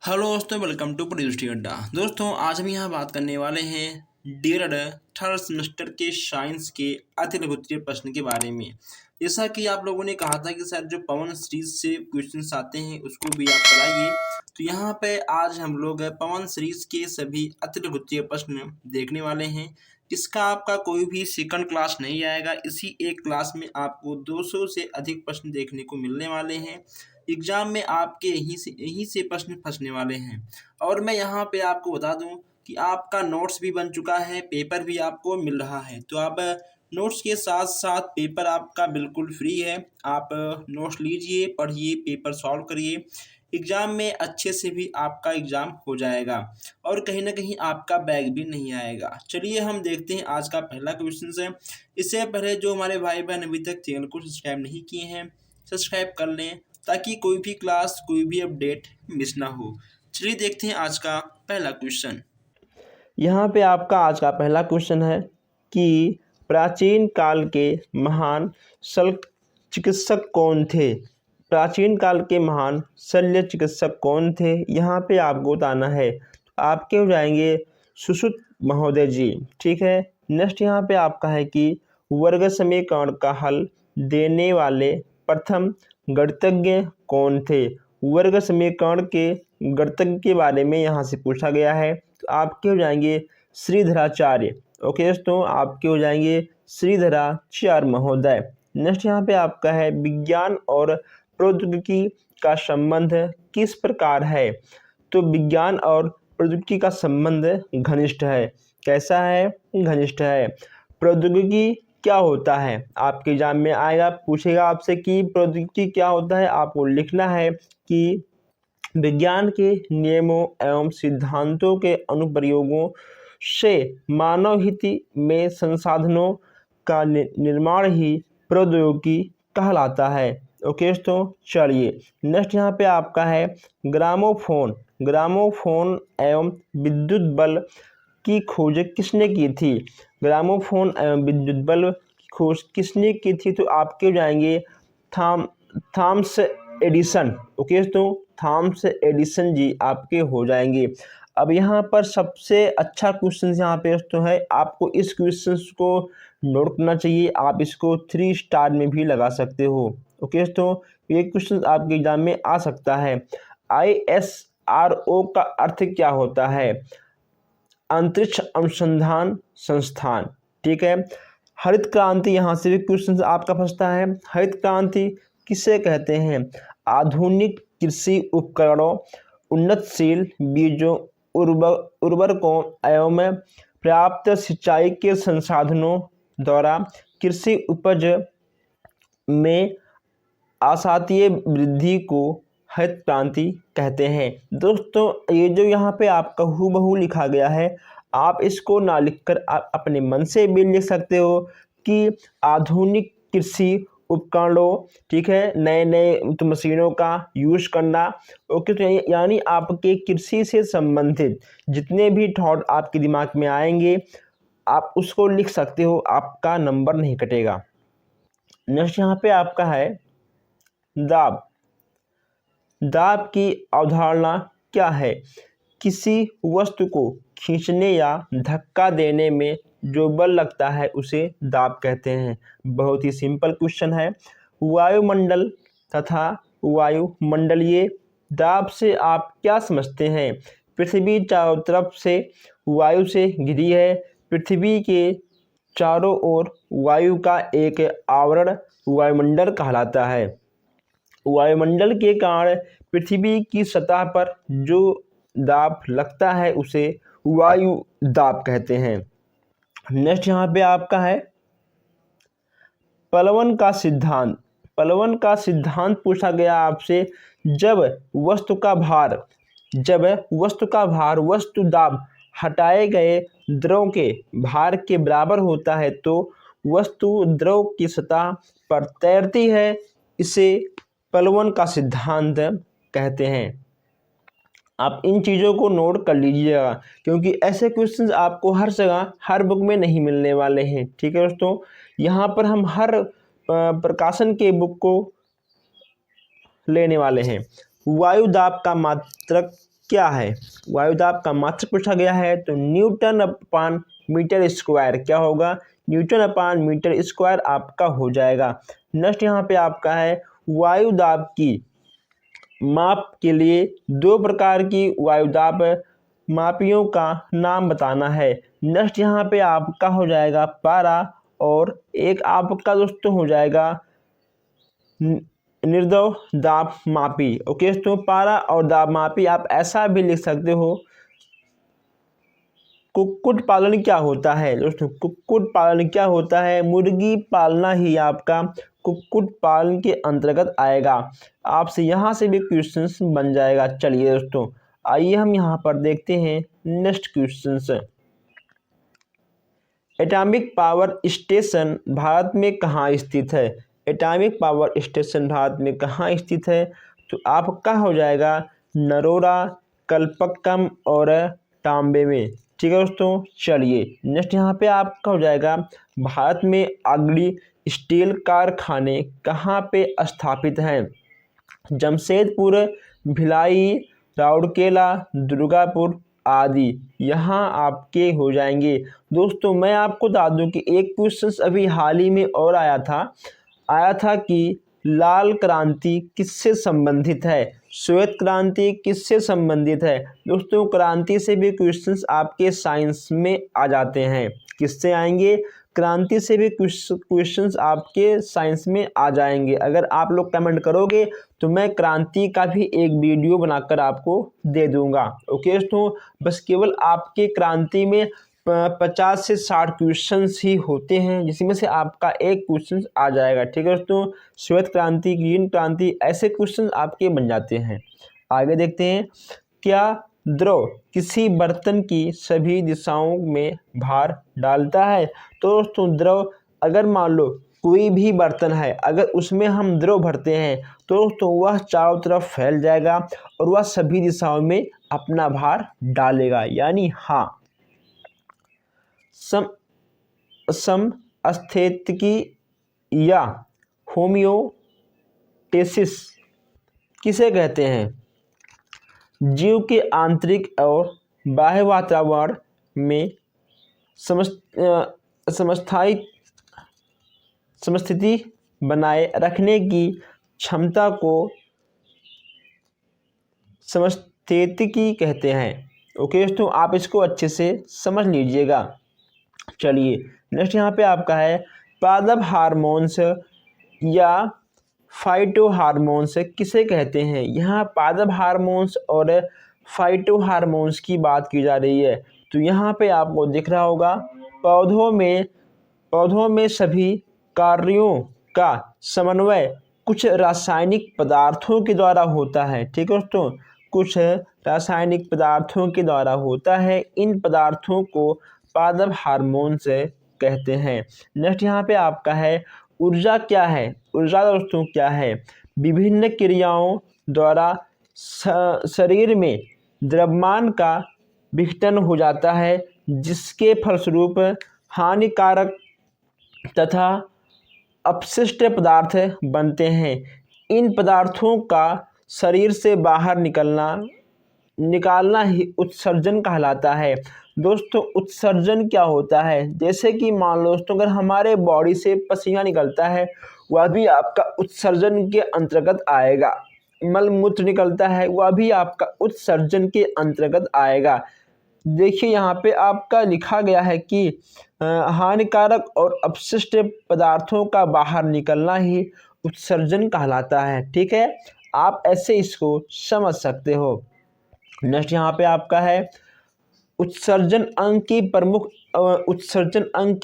Hello दोस्तों, welcome to प्रोड्यूसरी अड्डा। दोस्तों, आज हम यहाँ बात करने वाले हैं डीएलएड थर्ड सेमेस्टर के साइंस के अतिलघुत्तरीय प्रश्न के बारे में। जैसा कि आप लोगों ने कहा था कि शायद जो पवन सीरीज से क्वेश्चंस आते हैं उसको भी आप कराइए, तो यहाँ पे आज हम लोग पवन सीरीज के सभी अतिलघुत्तरीय प्रश्न देखने वाले हैं। इसका आपका कोई भी सेकंड क्लास नहीं आएगा, इसी एक क्लास में आपको 200 से अधिक प्रश्न देखने को मिलने वाले हैं। एग्जाम में आपके यहीं से प्रश्न फंसने वाले हैं। और मैं यहाँ पे आपको बता दूं कि आपका नोट्स भी बन चुका है, पेपर भी आपको मिल रहा है। तो आप नोट्स के साथ साथ पेपर आपका बिल्कुल फ्री है। आप नोट्स लीजिए, पढ़िए, पेपर सॉल्व करिए। एग्ज़ाम में अच्छे से भी आपका एग्ज़ाम हो जाएगा और कहीं ना कहीं आपका बैग भी नहीं आएगा। चलिए हम देखते हैं आज का पहला क्वेश्चन है। इससे पहले जो हमारे भाई बहन अभी तक चैनल को सब्सक्राइब नहीं किए हैं, सब्सक्राइब कर लें ताकि कोई भी क्लास, कोई भी अपडेट मिस ना हो। चलिए देखते हैं आज का पहला क्वेश्चन। यहाँ पे आपका आज का पहला क्वेश्चन है कि प्राचीन काल के महान शल्य चिकित्सक कौन थे। प्राचीन काल के महान शल्य चिकित्सक कौन थे, यहाँ पे आपको बताना है। आपके हो जाएंगे सुश्रुत महोदय जी। ठीक है। नेक्स्ट यहाँ पे आपका है कि वर्ग समीकरण का हल देने वाले प्रथम गणितज्ञ कौन थे। वर्ग समीकरण के गणितज्ञ के बारे में यहाँ से पूछा गया है। तो आपके हो जाएंगे श्रीधराचार्य। ओके दोस्तों, आपके हो जाएंगे श्रीधराचार्य महोदय। नेक्स्ट यहाँ पे आपका है विज्ञान और प्रौद्योगिकी का संबंध किस प्रकार है। तो विज्ञान और प्रौद्योगिकी का संबंध घनिष्ठ है। कैसा है? घनिष्ठ है। प्रौद्योगिकी क्या होता है, आपके एग्जाम में आएगा, पूछेगा आपसे कि प्रौद्योगिकी क्या होता है। आपको लिखना है कि विज्ञान के नियमों एवं सिद्धांतों के अनुप्रयोगों से मानव हित में संसाधनों का निर्माण ही प्रौद्योगिकी कहलाता है। ओके दोस्तों, चलिए नेक्स्ट यहाँ पे आपका है ग्रामोफोन। ग्रामोफोन एवं विद्युत बल्ब की खोज किसने की थी। ग्रामोफोन एवं विद्युत बल्ब की खोज किसने की थी। तो आपके हो जाएंगे थॉमस एडिसन। ओके दोस्तों, थॉमस एडिसन जी आपके हो जाएंगे। अब यहाँ पर सबसे अच्छा क्वेश्चन यहाँ पे दोस्तों है, आपको इस क्वेश्चन को नोट करना चाहिए। आप इसको 3 स्टार में भी लगा सकते हो। ओके दोस्तों, ये क्वेश्चन आपके एग्जाम में आ सकता है। ISRO का अर्थ क्या होता है। अंतरिक्ष अनुसंधान संस्थान। ठीक है। हरित क्रांति, यहाँ से भी क्वेश्चन आपका फंसता है। हरित क्रांति किसे कहते हैं। आधुनिक कृषि उपकरणों, उन्नतशील बीजों, उर्वरकों एवं पर्याप्त सिंचाई के संसाधनों द्वारा कृषि उपज में आसातीय वृद्धि को हरित क्रांति कहते हैं। दोस्तों, ये जो यहाँ पे आपका हूबहू लिखा गया है, आप इसको ना लिखकर आप अपने मन से भी लिख सकते हो कि आधुनिक कृषि उपकरणों, ठीक है, नए नए मशीनों का यूज करना। ओके, तो यानी आपके कृषि से संबंधित जितने भी थॉट आपके दिमाग में आएंगे आप उसको लिख सकते हो, आपका नंबर नहीं कटेगा। नेक्स्ट यहाँ पे आपका है दाब। दाब की अवधारणा क्या है। किसी वस्तु को खींचने या धक्का देने में जो बल लगता है उसे दाब कहते हैं। बहुत ही सिंपल क्वेश्चन है। वायुमंडल तथा वायुमंडलीय दाब से आप क्या समझते हैं। पृथ्वी चारों तरफ से वायु से घिरी है। पृथ्वी के चारों ओर वायु का एक आवरण वायुमंडल कहलाता है। वायुमंडल के कारण पृथ्वी की सतह पर जो दाब लगता है उसे वायु दाब कहते हैं। नेक्स्ट यहाँ पे आपका है प्लवन का सिद्धांत। प्लवन का सिद्धांत पूछा गया आपसे, जब वस्तु का भार वस्तु दाब हटाए गए द्रव के भार के बराबर होता है तो वस्तु द्रव की सतह पर तैरती है। इसे प्लवन का सिद्धांत कहते हैं। आप इन चीज़ों को नोट कर लीजिएगा क्योंकि ऐसे क्वेश्चंस आपको हर जगह हर बुक में नहीं मिलने वाले हैं। ठीक है दोस्तों, यहाँ पर हम हर प्रकाशन के बुक को लेने वाले हैं। वायु दाब का मात्रक क्या है? वायुदाब का मात्रक पूछा गया है तो न्यूटन अपान मीटर स्क्वायर क्या होगा? न्यूटन अपान मीटर स्क्वायर आपका हो जाएगा। नेक्स्ट यहाँ पे आपका है वायुदाब की माप के लिए दो प्रकार की वायुदाब मापियों का नाम बताना है। नेक्स्ट यहाँ पे आपका हो जाएगा पारा और एक आपका दोस्तों हो जाएगा निर्दव दाब मापी। ओके दोस्तों, पारा और दाब मापी आप ऐसा भी लिख सकते हो। कुक्कुट पालन क्या होता है? दोस्तों कुक्कुट पालन क्या होता है? मुर्गी पालना ही आपका कुक्कुट पालन के अंतर्गत आएगा। आपसे यहाँ से भी क्वेश्चंस बन जाएगा। चलिए दोस्तों आइए हम यहाँ पर देखते हैं next questions. Atomic power station Bharat में कहाँ स्थित है? एटॉमिक पावर स्टेशन भारत में कहाँ स्थित है? तो आपका हो जाएगा नरोरा, कलपक्कम और टाम्बे में। ठीक है दोस्तों, चलिए नेक्स्ट यहाँ पे आपका हो जाएगा भारत में अग्रणी स्टील कारखाने कहाँ पे स्थापित हैं? जमशेदपुर, भिलाई, राउरकेला, दुर्गापुर आदि यहाँ आपके हो जाएंगे। दोस्तों मैं आपको बता दूं कि एक क्वेश्चन अभी हाल ही में और आया था कि लाल क्रांति किससे संबंधित है? श्वेत क्रांति किससे संबंधित है? दोस्तों क्रांति से भी क्वेश्चंस आपके साइंस में आ जाते हैं। किससे आएंगे? क्रांति से भी क्वेश्चंस आपके साइंस में आ जाएंगे। अगर आप लोग कमेंट करोगे तो मैं क्रांति का भी एक वीडियो बनाकर आपको दे दूंगा। ओके दोस्तों, बस केवल आपके क्रांति में 50 से 60 क्वेश्चंस ही होते हैं, जिसमें से आपका एक क्वेश्चन आ जाएगा। ठीक है दोस्तों, श्वेत क्रांति, ग्रीन क्रांति, ऐसे क्वेश्चन आपके बन जाते हैं। आगे देखते हैं, क्या द्रव किसी बर्तन की सभी दिशाओं में भार डालता है? तो दोस्तों द्रव, अगर मान लो कोई भी बर्तन है, अगर उसमें हम द्रव भरते हैं तो दोस्तों वह चारों तरफ फैल जाएगा और वह सभी दिशाओं में अपना भार डालेगा। यानी हाँ, समस्थैतिकी या होमियोस्टेसिस किसे कहते हैं? जीव के आंतरिक और बाह्य वातावरण में समस्थिति बनाए रखने की क्षमता को समस्थैतिकी कहते हैं। ओके दोस्तों, आप इसको अच्छे से समझ लीजिएगा। चलिए नेक्स्ट यहाँ पे आपका है पादप हार्मोन्स या फाइटो हार्मोन्स किसे कहते हैं? यहाँ पादप हार्मोन्स और फाइटो हार्मोन्स की बात की जा रही है। तो यहाँ पे आपको दिख रहा होगा पौधों में सभी कार्यों का समन्वय कुछ रासायनिक पदार्थों के द्वारा होता है। ठीक है दोस्तों, कुछ रासायनिक पदार्थों के द्वारा होता है। इन पदार्थों को पादप हार्मोन्स कहते हैं। नेक्स्ट यहाँ पे आपका है ऊर्जा क्या है? ऊर्जा दोस्तों क्या है? विभिन्न क्रियाओं द्वारा शरीर में द्रव्यमान का विघटन हो जाता है, जिसके फलस्वरूप हानिकारक तथा अपशिष्ट पदार्थ बनते हैं। इन पदार्थों का शरीर से बाहर निकालना ही उत्सर्जन कहलाता है। दोस्तों उत्सर्जन क्या होता है? जैसे कि मान लो दोस्तों, अगर हमारे बॉडी से पसीना निकलता है, वह भी आपका उत्सर्जन के अंतर्गत आएगा। मलमूत्र निकलता है, वह भी आपका उत्सर्जन के अंतर्गत आएगा। देखिए यहाँ पे आपका लिखा गया है कि हानिकारक और अपशिष्ट पदार्थों का बाहर निकलना ही उत्सर्जन कहलाता है। ठीक है, आप ऐसे इसको समझ सकते हो। नेक्स्ट यहाँ पे आपका है उत्सर्जन अंग के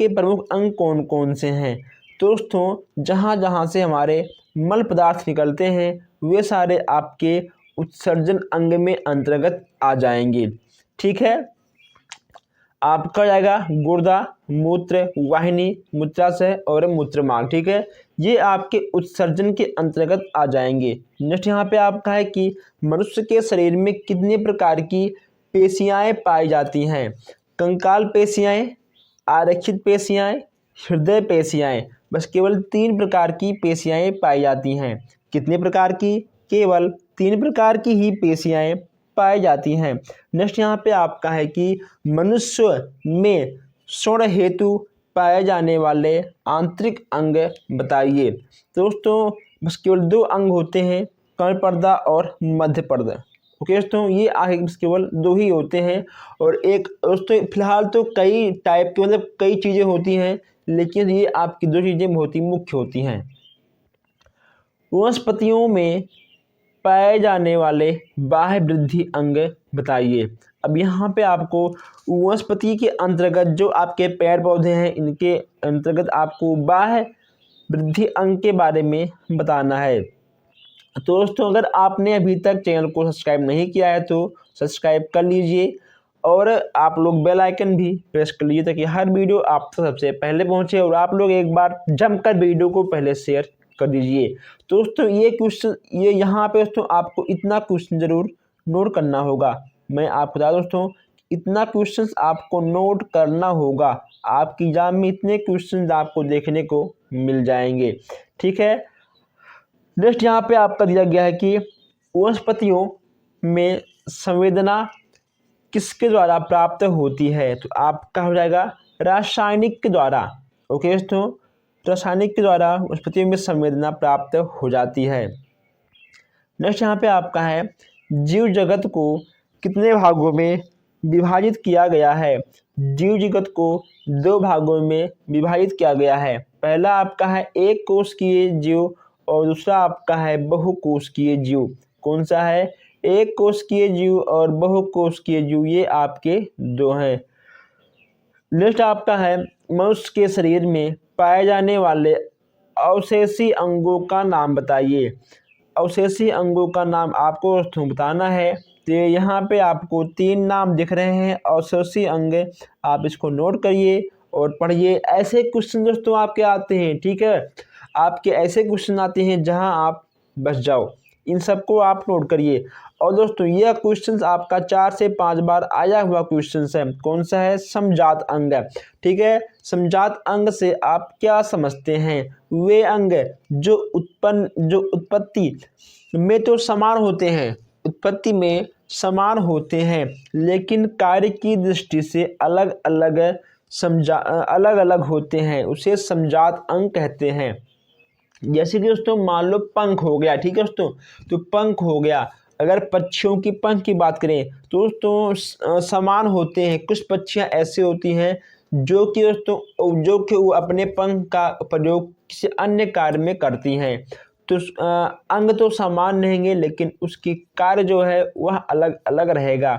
प्रमुख अंग कौन कौन से हैं? दोस्तों जहाँ जहाँ से हमारे मल पदार्थ निकलते हैं वे सारे आपके उत्सर्जन अंग में अंतर्गत आ जाएंगे। ठीक है, आपका जाएगा गुर्दा, मूत्र वाहिनी, मूत्राशय और मूत्रमार्ग। ठीक है, ये आपके उत्सर्जन के अंतर्गत आ जाएंगे। नेक्स्ट यहाँ पे आपका है कि मनुष्य के शरीर में कितने प्रकार की पेशियाएं पाई जाती हैं? कंकाल पेशियाएं, आरक्षित पेशियाएं, हृदय पेशियाएं। बस केवल 3 प्रकार की पेशियाएं पाई जाती हैं। कितने प्रकार की? केवल 3 प्रकार की ही पेशियाएं पाई जाती हैं। नेक्स्ट यहाँ पे आपका है कि मनुष्य में श्रवण हेतु पाए जाने वाले आंतरिक अंग बताइए। दोस्तों बस केवल 2 अंग होते हैं, कर्ण पर्दा और मध्य पर्दा। ओके दोस्तों, ये आगे बस केवल 2 ही होते हैं। और एक दोस्तों फिलहाल तो कई टाइप के मतलब कई चीज़ें होती हैं, लेकिन ये आपकी 2 चीज़ें बहुत ही मुख्य होती हैं। वनस्पतियों में पाए जाने वाले बाह्य वृद्धि अंग बताइए। अब यहाँ पे आपको वनस्पति के अंतर्गत जो आपके पेड़ पौधे हैं, इनके अंतर्गत आपको बाह्य वृद्धि अंग के बारे में बताना है। तो दोस्तों अगर आपने अभी तक चैनल को सब्सक्राइब नहीं किया है तो सब्सक्राइब कर लीजिए और आप लोग बेल आइकन भी प्रेस कर लीजिए ताकि हर वीडियो आप तक सबसे पहले पहुंचे। और आप लोग एक बार जमकर वीडियो को पहले शेयर कर दीजिए। दोस्तों ये क्वेश्चन ये यहाँ पे दोस्तों आपको इतना क्वेश्चन ज़रूर नोट करना होगा। मैं आपको बता दोस्तों इतना क्वेश्चन आपको नोट करना होगा। आपकी एग्जाम में इतने क्वेश्चन आपको देखने को मिल जाएंगे। ठीक है, नेक्स्ट यहाँ पे आपका दिया गया है कि वनस्पतियों में संवेदना किसके द्वारा प्राप्त होती है। तो आपका हो जाएगा रासायनिक के द्वारा। ओके दोस्तों, रासायनिक के द्वारा वनस्पतियों में संवेदना प्राप्त हो जाती है। नेक्स्ट यहाँ पे आपका है जीव जगत को कितने भागों में विभाजित किया गया है। जीव जगत को 2 भागों में विभाजित किया गया है। पहला आपका है एक कोशिकीय जीव और दूसरा आपका है बहुकोशिकीय जीव। कौन सा है? एक कोशिकीय जीव और बहुकोशिकीय जीव, ये आपके 2 हैं। नेक्स्ट आपका है मनुष्य के शरीर में पाए जाने वाले अवशेषी अंगों का नाम बताइए। अवशेषी अंगों का नाम आपको दोस्तों बताना है। तो यहाँ पे आपको 3 नाम दिख रहे हैं अवशेषी अंग, आप इसको नोट करिए और पढ़िए। ऐसे क्वेश्चन दोस्तों आपके आते हैं, ठीक है, आपके ऐसे क्वेश्चन आते हैं जहां आप बच जाओ। इन सबको आप नोट करिए। और दोस्तों यह क्वेश्चन आपका 4 से 5 बार आया हुआ क्वेश्चन है। कौन सा है? समजात अंग। ठीक है, समजात अंग से आप क्या समझते हैं? वे अंग जो उत्पत्ति में तो समान होते हैं, उत्पत्ति में समान होते हैं, लेकिन कार्य की दृष्टि से अलग अलग होते हैं, उसे समजात अंग कहते हैं। जैसे कि दोस्तों मान लो पंख हो गया, ठीक है दोस्तों, तो पंख हो गया। अगर पक्षियों की पंख की बात करें तो दोस्तों समान होते हैं। कुछ पक्षियां ऐसी होती हैं जो कि वो अपने पंख का प्रयोग किसी अन्य कार्य में करती हैं। तो अंग तो समान रहेंगे, लेकिन उसकी कार्य जो है वह अलग अलग रहेगा।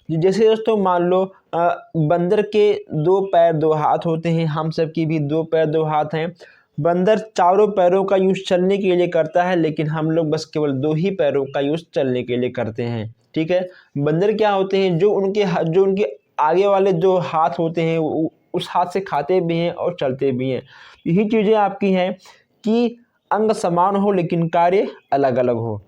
जैसे दोस्तों मान लो बंदर के 2 पैर 2 हाथ होते हैं, हम सब की भी 2 पैर 2 हाथ हैं। बंदर चारों पैरों का यूज चलने के लिए करता है, लेकिन हम लोग बस केवल 2 ही पैरों का यूज चलने के लिए करते हैं। ठीक है, बंदर क्या होते हैं, जो उनके आगे वाले 2 हाथ होते हैं उस हाथ से खाते भी हैं और चलते भी हैं। यही चीज़ें आपकी हैं कि अंग समान हो लेकिन कार्य अलग अलग हो।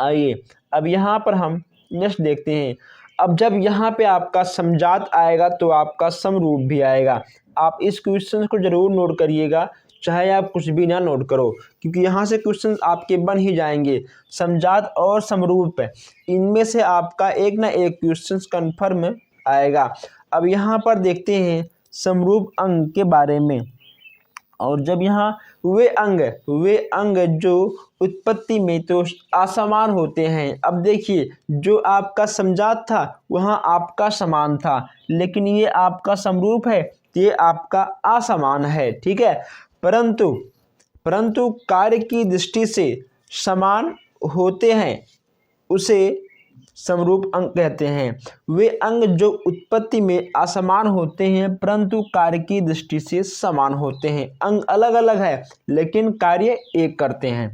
आइए अब यहाँ पर हम नेक्स्ट देखते हैं। अब जब यहाँ पे आपका समजात आएगा तो आपका समरूप भी आएगा। आप इस क्वेश्चन को जरूर नोट करिएगा, चाहे आप कुछ भी ना नोट करो, क्योंकि यहाँ से क्वेश्चन आपके बन ही जाएंगे। समजात और समरूप इनमें से आपका एक ना एक क्वेश्चन कन्फर्म आएगा। अब यहाँ पर देखते हैं समरूप अंग के बारे में। और जब यहाँ वे अंग जो उत्पत्ति में तो असमान होते हैं। अब देखिए जो आपका समजात था वहाँ आपका समान था, लेकिन ये आपका समरूप है, ये आपका असमान है। ठीक है, परंतु कार्य की दृष्टि से समान होते हैं, उसे समरूप अंग कहते हैं। वे अंग जो उत्पत्ति में असमान होते हैं परंतु कार्य की दृष्टि से समान होते हैं। अंग अलग अलग है लेकिन कार्य एक करते हैं।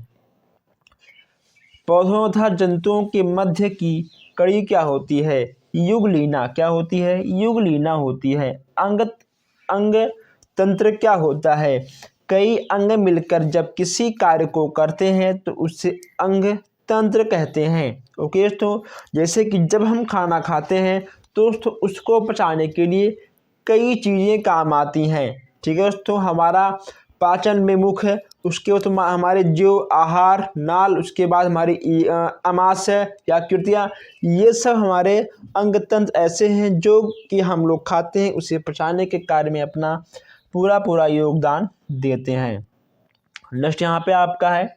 पौधों तथा जंतुओं के मध्य की कड़ी क्या होती है? युगलीना। क्या होती है? युगलीना होती है। अंग तंत्र क्या होता है? कई अंग मिलकर जब किसी कार्य को करते हैं तो उसे अंग तंत्र कहते हैं। ओके दोस्तों, जैसे कि जब हम खाना खाते हैं तो उसको पचाने के लिए कई चीज़ें काम आती हैं। ठीक है दोस्तों, हमारा पाचन में मुख्य है, उसके बाद हमारे जो आहार नाल, उसके बाद हमारी आमाशय या कृतियाँ, ये सब हमारे अंग तंत्र ऐसे हैं जो कि हम लोग खाते हैं, उसे पचाने के कार्य में अपना पूरा योगदान देते हैं। नेक्स्ट यहाँ पे आपका है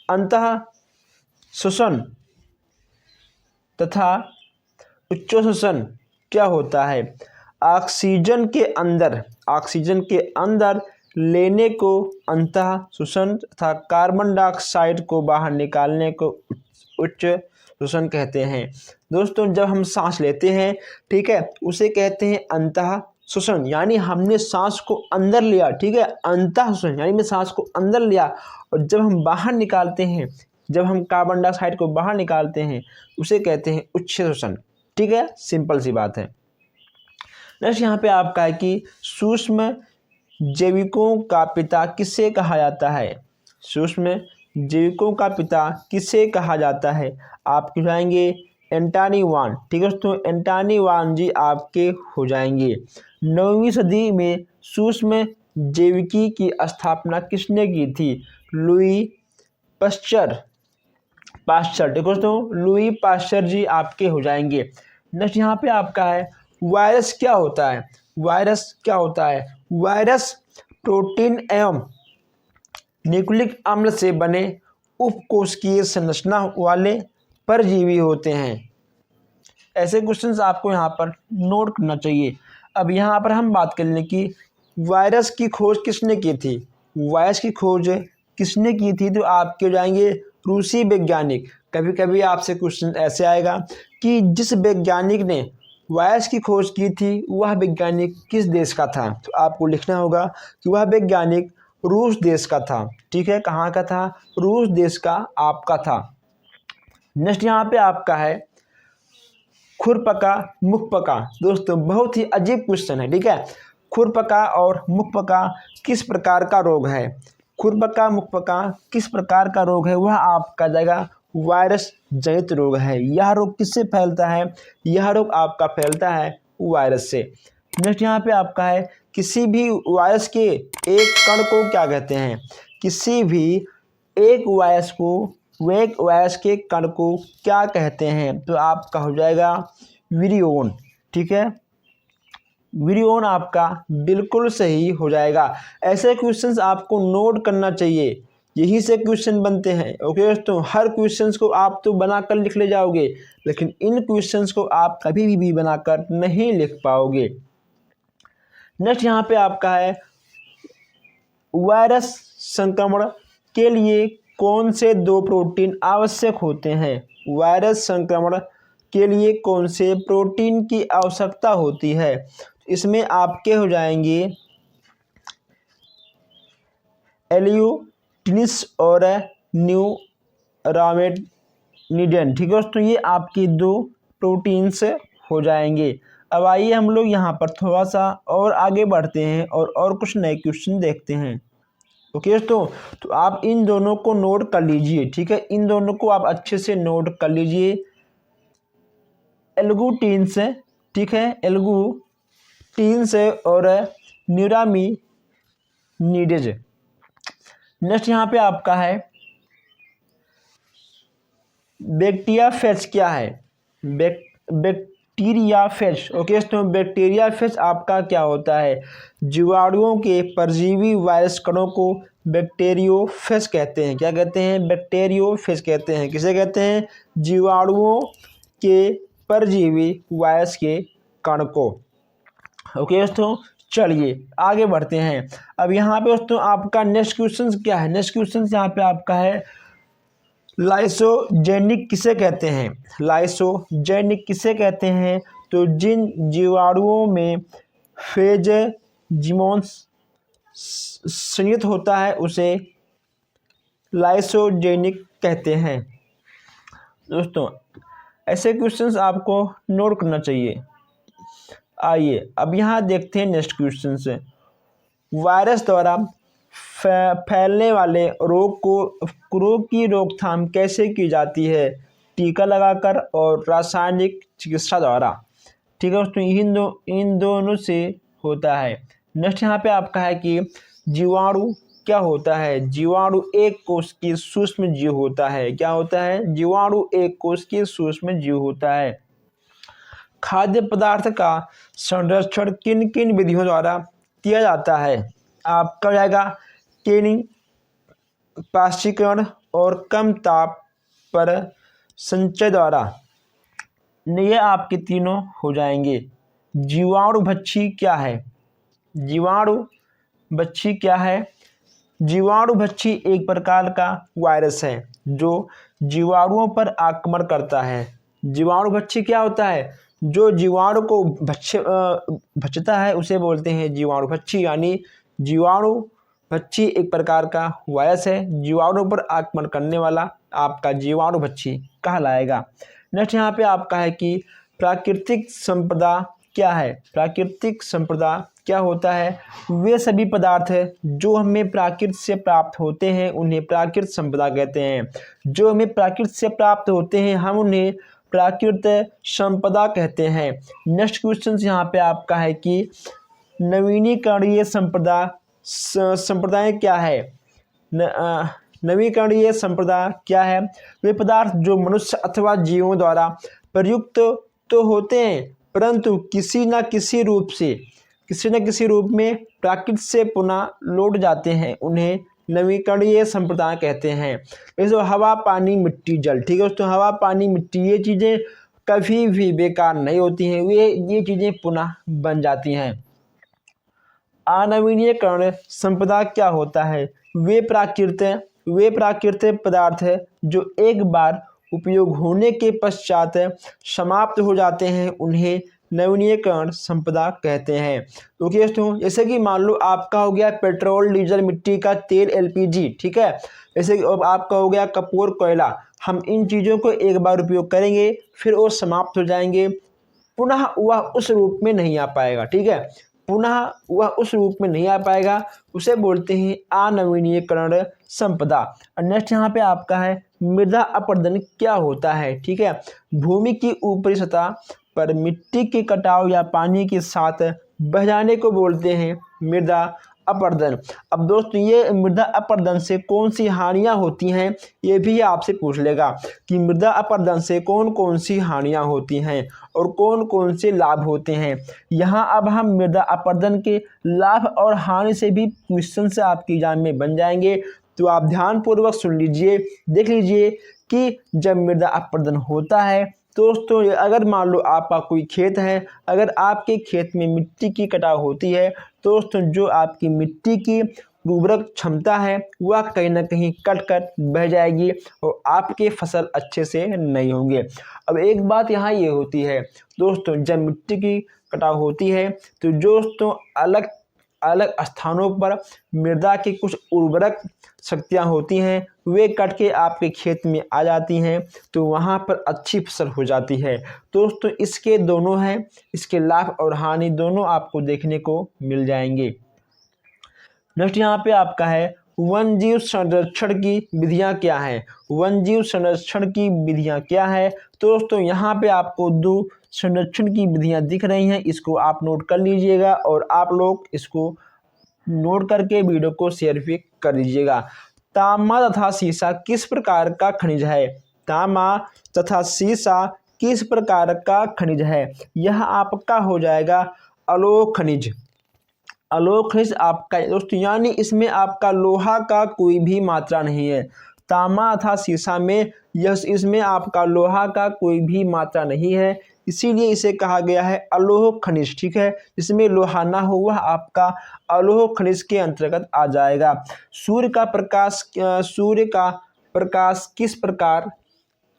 अंतः श्वसन तथा उच्चोश्वसन क्या होता है? ऑक्सीजन के अंदर लेने को अंतः श्वसन तथा कार्बन डाइऑक्साइड को बाहर निकालने को उच्च श्वसन कहते हैं। दोस्तों जब हम सांस लेते हैं, ठीक है, उसे कहते हैं अंतः श्वसन, यानी हमने सांस को अंदर लिया, ठीक है, अंतः श्वसन यानी मैं सांस को अंदर लिया, और जब हम बाहर निकालते हैं, जब हम कार्बन डाइऑक्साइड को बाहर निकालते हैं, उसे कहते हैं उच्च श्वसन। ठीक है, सिंपल सी बात है। नेक्स्ट यहाँ पे आपका है कि सूक्ष्म जैविकों का पिता किसे कहा जाता है? सूक्ष्म जैविकों का पिता किसे कहा जाता है? आप हो जाएंगे एंटोनी वान। ठीक है दोस्तों, एंटोनी वान जी आपके हो जाएंगे। 9वीं सदी में सूक्ष्म जैविकी की स्थापना किसने की थी? Louis Pasteur. ठीक है दोस्तों, लुई पाश्चर जी आपके हो जाएंगे। नेक्स्ट यहाँ पे आपका है वायरस क्या होता है? वायरस प्रोटीन एवं न्यूक्लिक अम्ल से बने उपकोशिकीय संरचना वाले परजीवी होते हैं। ऐसे क्वेश्चंस आपको यहाँ पर नोट करना चाहिए। अब यहाँ पर हम बात कर लें कि वायरस की खोज किसने की थी? तो आपके हो जाएंगे रूसी वैज्ञानिक। कभी कभी आपसे क्वेश्चन ऐसे आएगा कि जिस वैज्ञानिक ने वायरस की खोज की थी वह वैज्ञानिक किस देश का था? तो आपको लिखना होगा कि वह वैज्ञानिक रूस देश का था। ठीक है, कहाँ का था? रूस देश का आपका था। नेक्स्ट यहाँ पे आपका है खुरपका मुखपका। दोस्तों बहुत ही अजीब क्वेश्चन है। ठीक है, खुरपका और मुखपका किस प्रकार का रोग है? खुरपका मुखपका किस प्रकार का रोग है? वह आपका जाएगा वायरस जनित रोग है। यह रोग किससे फैलता है? यह रोग आपका फैलता है वायरस से। नेक्स्ट यहाँ पे आपका है किसी भी वायरस के एक कण को क्या कहते हैं? किसी भी एक वायरस के कण को क्या कहते हैं? तो आपका हो जाएगा विरियोन। ठीक है, विरियोन आपका बिल्कुल सही हो जाएगा। ऐसे क्वेश्चंस आपको नोट करना चाहिए, यही से क्वेश्चन बनते हैं। ओके दोस्तों, हर क्वेश्चंस को आप तो बनाकर लिख ले जाओगे, लेकिन इन क्वेश्चंस को आप कभी भी बनाकर नहीं लिख पाओगे। नेक्स्ट यहाँ पे आपका है वायरस संक्रमण के लिए कौन से 2 प्रोटीन आवश्यक होते हैं? वायरस संक्रमण के लिए कौन से प्रोटीन की आवश्यकता होती है? इसमें आपके हो जाएंगे एल्यूटिनिस और न्यूरामिनिडेन। ठीक है दोस्तों, ये आपकी 2 प्रोटीन्स हो जाएंगे। अब आइए हम लोग यहाँ पर थोड़ा सा और आगे बढ़ते हैं और कुछ नए क्वेश्चन देखते हैं। ओके दोस्तों, तो आप इन दोनों को नोट कर लीजिए। ठीक है, इन दोनों को आप अच्छे से नोट कर लीजिए। एल्गुटीन्स, ठीक है, एल्गुटीन्स और न्यूरामिनिडेज। नेक्स्ट यहाँ पे आपका है बैक्टीरियाफेज क्या है? बैक्टीरियाफेज। ओके दोस्तों, बैक्टीरियाफेज आपका क्या होता है? जीवाणुओं के परजीवी वायरस कणों को बैक्टीरियोफेज कहते हैं। क्या कहते हैं? बैक्टीरियोफेज कहते हैं। किसे कहते हैं? जीवाणुओं के परजीवी वायरस के कण को। ओके दोस्तों, चलिए आगे बढ़ते हैं। अब यहाँ पे दोस्तों आपका नेक्स्ट क्वेश्चन क्या है? नेक्स्ट क्वेश्चन यहाँ पे आपका है लाइसोजेनिक किसे कहते हैं? लाइसोजेनिक किसे कहते हैं? तो जिन जीवाणुओं में फेज जीमोन्स संयुक्त होता है उसे लाइसोजेनिक कहते हैं। दोस्तों ऐसे क्वेश्चंस आपको नोट करना चाहिए। आइए अब यहाँ देखते हैं नेक्स्ट क्वेश्चन से। वायरस द्वारा फैलने वाले रोग की रोकथाम कैसे की जाती है? टीका लगाकर और रासायनिक चिकित्सा द्वारा। ठीक है दोस्तों, इन दोनों से होता है। नेक्स्ट यहाँ पे आपका है कि जीवाणु क्या होता है। जीवाणु एक कोष की सूक्ष्म जीव होता है। क्या होता है? जीवाणु एक कोष की सूक्ष्म जीव होता है। खाद्य पदार्थ का संरक्षण किन किन विधियों द्वारा किया जाता है? आपका जाएगा केनिंग, पाश्चीकरण और कम ताप पर संचय द्वारा। ये आपके तीनों हो जाएंगे। जीवाणु भक्षी क्या है? जीवाणु भक्षी क्या है? जीवाणु भक्षी एक प्रकार का वायरस है जो जीवाणुओं पर आक्रमण करता है। जीवाणु भक्षी क्या होता है? जो जीवाणु को भक्षता है उसे बोलते हैं जीवाणु भक्षी। यानी जीवाणु भक्षी एक प्रकार का वायरस है, जीवाणु पर आक्रमण करने वाला आपका जीवाणु भक्षी कहलाएगा। नेक्स्ट यहाँ पे आपका है कि प्राकृतिक संपदा क्या है? प्राकृतिक संपदा क्या होता है? वे सभी पदार्थ जो हमें प्राकृत से प्राप्त होते हैं उन्हें प्राकृत संपदा कहते हैं। जो हमें प्राकृत से प्राप्त होते हैं हम उन्हें प्राकृत संपदा कहते हैं। नेक्स्ट क्वेश्चन यहाँ पे आपका है कि नवीनीकरणीय संप्रदाय क्या है? नवीकरणीय संप्रदाय क्या है? वे पदार्थ जो मनुष्य अथवा जीवों द्वारा प्रयुक्त तो होते हैं परंतु किसी न किसी रूप में प्राकृत से पुनः लौट जाते हैं, उन्हें नवीकरणीय संप्रदाय कहते हैं। जैसे हवा, पानी, मिट्टी, जल। ठीक है दोस्तों, हवा, पानी, मिट्टी ये चीज़ें कभी भी बेकार नहीं होती हैं, ये चीज़ें पुनः बन जाती हैं। अनवीनीकरण संपदा क्या होता है? वे प्राकृतिक पदार्थ है जो एक बार उपयोग होने के पश्चात समाप्त हो जाते हैं, उन्हें नवीनीकरण संपदा कहते हैं। ओके दोस्तों, जैसे कि मान लो आपका हो गया पेट्रोल, डीजल, मिट्टी का तेल, एलपीजी। ठीक है, जैसे आपका हो गया कपूर, कोयला। हम इन चीज़ों को एक बार उपयोग करेंगे फिर वो समाप्त हो जाएंगे, पुनः वह उस रूप में नहीं आ पाएगा। ठीक है, पुनः वह उस रूप में नहीं आ पाएगा, उसे बोलते हैं अनवीनीकरण संपदा। और नेक्स्ट यहाँ पे आपका है मृदा अपरदन क्या होता है? ठीक है, भूमि की ऊपरी सतह पर मिट्टी के कटाव या पानी के साथ बह जाने को बोलते हैं मृदा अपरदन। अब दोस्तों ये मृदा अपरदन से कौन सी हानियां होती हैं ये भी आपसे पूछ लेगा कि मृदा अपरदन से कौन कौन सी हानियां होती हैं और कौन कौन से लाभ होते हैं। यहाँ अब हम मृदा अपरदन के लाभ और हानि से भी क्वेश्चन से आपकी एग्जाम में बन जाएंगे, तो आप ध्यानपूर्वक सुन लीजिए, देख लीजिए कि जब मृदा अपरदन होता है दोस्तों, अगर मान लो आपका कोई खेत है, अगर आपके खेत में मिट्टी की कटाव होती है दोस्तों, जो आपकी मिट्टी की उर्वरक क्षमता है वह कहीं ना कहीं कट कर बह जाएगी और आपके फसल अच्छे से नहीं होंगे। अब एक बात यहाँ ये होती है दोस्तों, जब मिट्टी की कटाव होती है तो दोस्तों अलग अलग स्थानों पर मृदा की कुछ उर्वरक शक्तियाँ होती हैं, वे कट के आपके खेत में आ जाती हैं, तो वहाँ पर अच्छी फसल हो जाती है। दोस्तों इसके दोनों हैं, इसके लाभ और हानि दोनों आपको देखने को मिल जाएंगे। नेक्स्ट यहाँ पे आपका है वन जीव संरक्षण की विधियाँ क्या है? वन जीव संरक्षण की विधियाँ क्या है? दोस्तों यहाँ पे आपको दो संरक्षण की विधियाँ दिख रही हैं, इसको आप नोट कर लीजिएगा और आप लोग इसको नोट करके वीडियो को शेयर भी कर दीजिएगा। तांबा तथा सीसा किस प्रकार का खनिज है? तांबा तथा सीसा किस प्रकार का खनिज है? यह आपका हो जाएगा अलोह खनिज। अलोह खनिज आपका दोस्तों, यानी इसमें आपका लोहा का कोई भी मात्रा नहीं है। तांबा तथा सीसा में इसमें आपका लोहा का कोई भी मात्रा नहीं है, इसीलिए इसे कहा गया है अलोह खनिज। ठीक है, जिसमें लोहा ना हो वह आपका अलोह खनिज के अंतर्गत आ जाएगा। सूर्य का प्रकाश किस प्रकार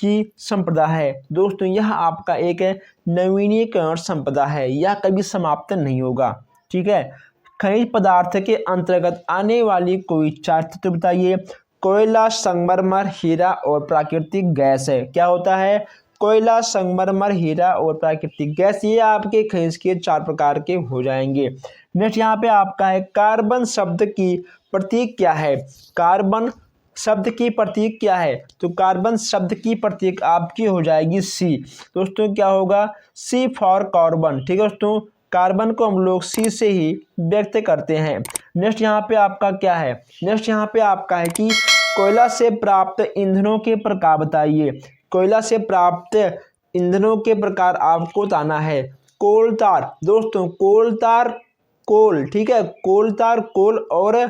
की संपदा है? दोस्तों यह आपका एक नवीनीकरण संपदा है, यह कभी समाप्त नहीं होगा। ठीक है, खनिज पदार्थ के अंतर्गत आने वाली कोई चार तत्व बताइए। कोयला, संगमरमर, हीरा और प्राकृतिक गैस है। क्या होता है? कोयला, संगमरमर, हीरा और प्राकृतिक गैस, ये आपके खनिज के चार प्रकार के हो जाएंगे। नेक्स्ट यहाँ पे आपका है कार्बन शब्द की प्रतीक क्या है? कार्बन शब्द की प्रतीक क्या है? तो कार्बन शब्द की प्रतीक आपकी हो जाएगी सी। दोस्तों क्या होगा? सी फॉर कार्बन। ठीक है दोस्तों, कार्बन को हम लोग C से ही व्यक्त करते हैं। नेक्स्ट यहाँ पे आपका क्या है, नेक्स्ट यहाँ पे आपका है कि कोयला से प्राप्त ईंधनों के प्रकार बताइए। कोयला से प्राप्त ईंधनों के प्रकार आपको बताना है। कोल तार, दोस्तों कोल तार, कोल, ठीक है, कोल तार, कोल और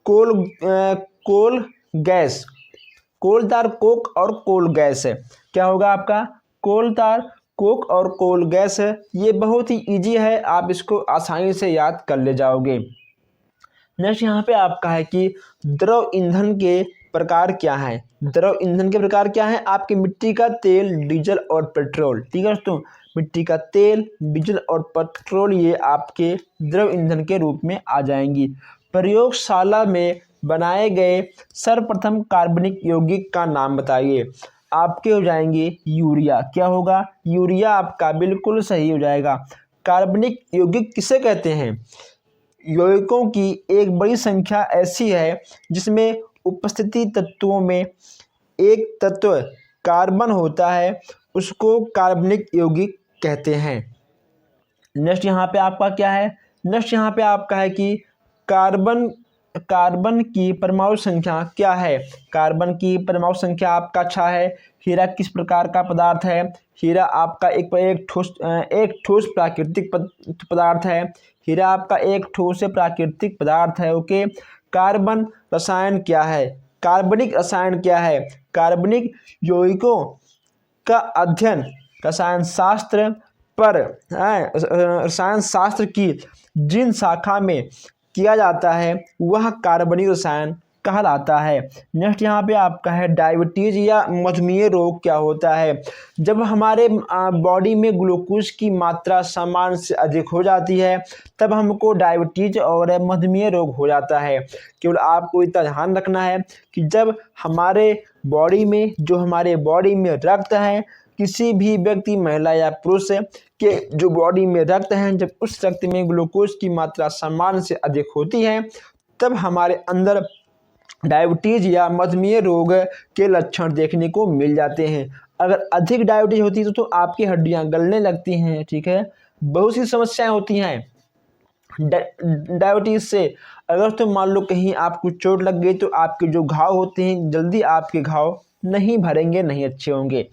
कोल गैस, कोल तार कोक और कोल गैस है। क्या होगा आपका, कोल तार कोक और कोल गैस है। ये बहुत ही इजी है, आप इसको आसानी से याद कर ले जाओगे। नेक्स्ट यहाँ पे आपका है कि द्रव ईंधन के प्रकार क्या है। द्रव ईंधन के प्रकार क्या है आपके, मिट्टी का तेल, डीजल और पेट्रोल, ठीक है दोस्तों, मिट्टी का तेल, डीजल और पेट्रोल ये आपके द्रव ईंधन के रूप में आ जाएंगी। प्रयोगशाला में बनाए गए सर्वप्रथम कार्बनिक यौगिक का नाम बताइए। आपके हो जाएंगे यूरिया। क्या होगा, यूरिया आपका बिल्कुल सही हो जाएगा। कार्बनिक यौगिक किसे कहते हैं, यौगिकों की एक बड़ी संख्या ऐसी है जिसमें उपस्थिति तत्वों में एक तत्व कार्बन होता है, उसको कार्बनिक यौगिक कहते हैं। नेक्स्ट यहाँ पे आपका क्या है, नेक्स्ट यहाँ पे आपका है कि कार्बन की परमाणु संख्या क्या है। कार्बन की परमाणु संख्या आपका 6 है। हीरा किस प्रकार का पदार्थ है, हीरा आपका एक ठोस प्राकृतिक पदार्थ है। हीरा आपका एक ठोस प्राकृतिक पदार्थ है। ओके, कार्बन रसायन क्या है, कार्बनिक रसायन क्या है, कार्बनिक यौगिकों का अध्ययन रसायन शास्त्र पर रसायन शास्त्र की जिन शाखा में किया जाता है वह कार्बनिक रसायन कहलाता है। नेक्स्ट यहाँ पे आपका है डायबिटीज या मधुमेह रोग क्या होता है। जब हमारे बॉडी में ग्लूकोज की मात्रा सामान्य से अधिक हो जाती है तब हमको डायबिटीज और मधुमेह रोग हो जाता है। केवल आपको इतना ध्यान रखना है कि जब हमारे बॉडी में रक्त है, किसी भी व्यक्ति, महिला या पुरुष के जो बॉडी में रक्त है, जब उस रक्त में ग्लूकोज की मात्रा सामान्य से अधिक होती है तब हमारे अंदर डायबिटीज या मधुमेह रोग के लक्षण देखने को मिल जाते हैं। अगर अधिक डायबिटीज होती है तो आपकी हड्डियां गलने लगती हैं, ठीक है, बहुत सी समस्याएं होती हैं डायबिटीज से। अगर तो मान लो कहीं आपको चोट लग गई तो आपके जो घाव होते हैं जल्दी आपके घाव नहीं भरेंगे, नहीं अच्छे होंगे।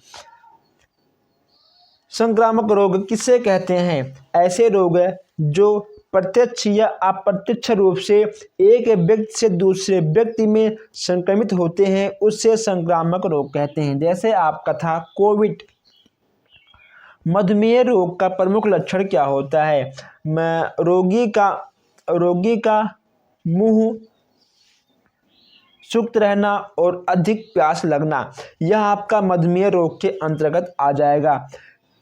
संक्रामक रोग किसे कहते हैं, ऐसे रोग जो प्रत्यक्ष या अप्रत्यक्ष रूप से एक व्यक्ति से दूसरे व्यक्ति में संक्रमित होते हैं, उससे संक्रामक रोग कहते हैं। जैसे आपका था कोविड। मधुमेह रोग का प्रमुख लक्षण क्या होता है, रोगी का मुंह सुक्त रहना और अधिक प्यास लगना, यह आपका मधुमेह रोग के अंतर्गत आ जाएगा।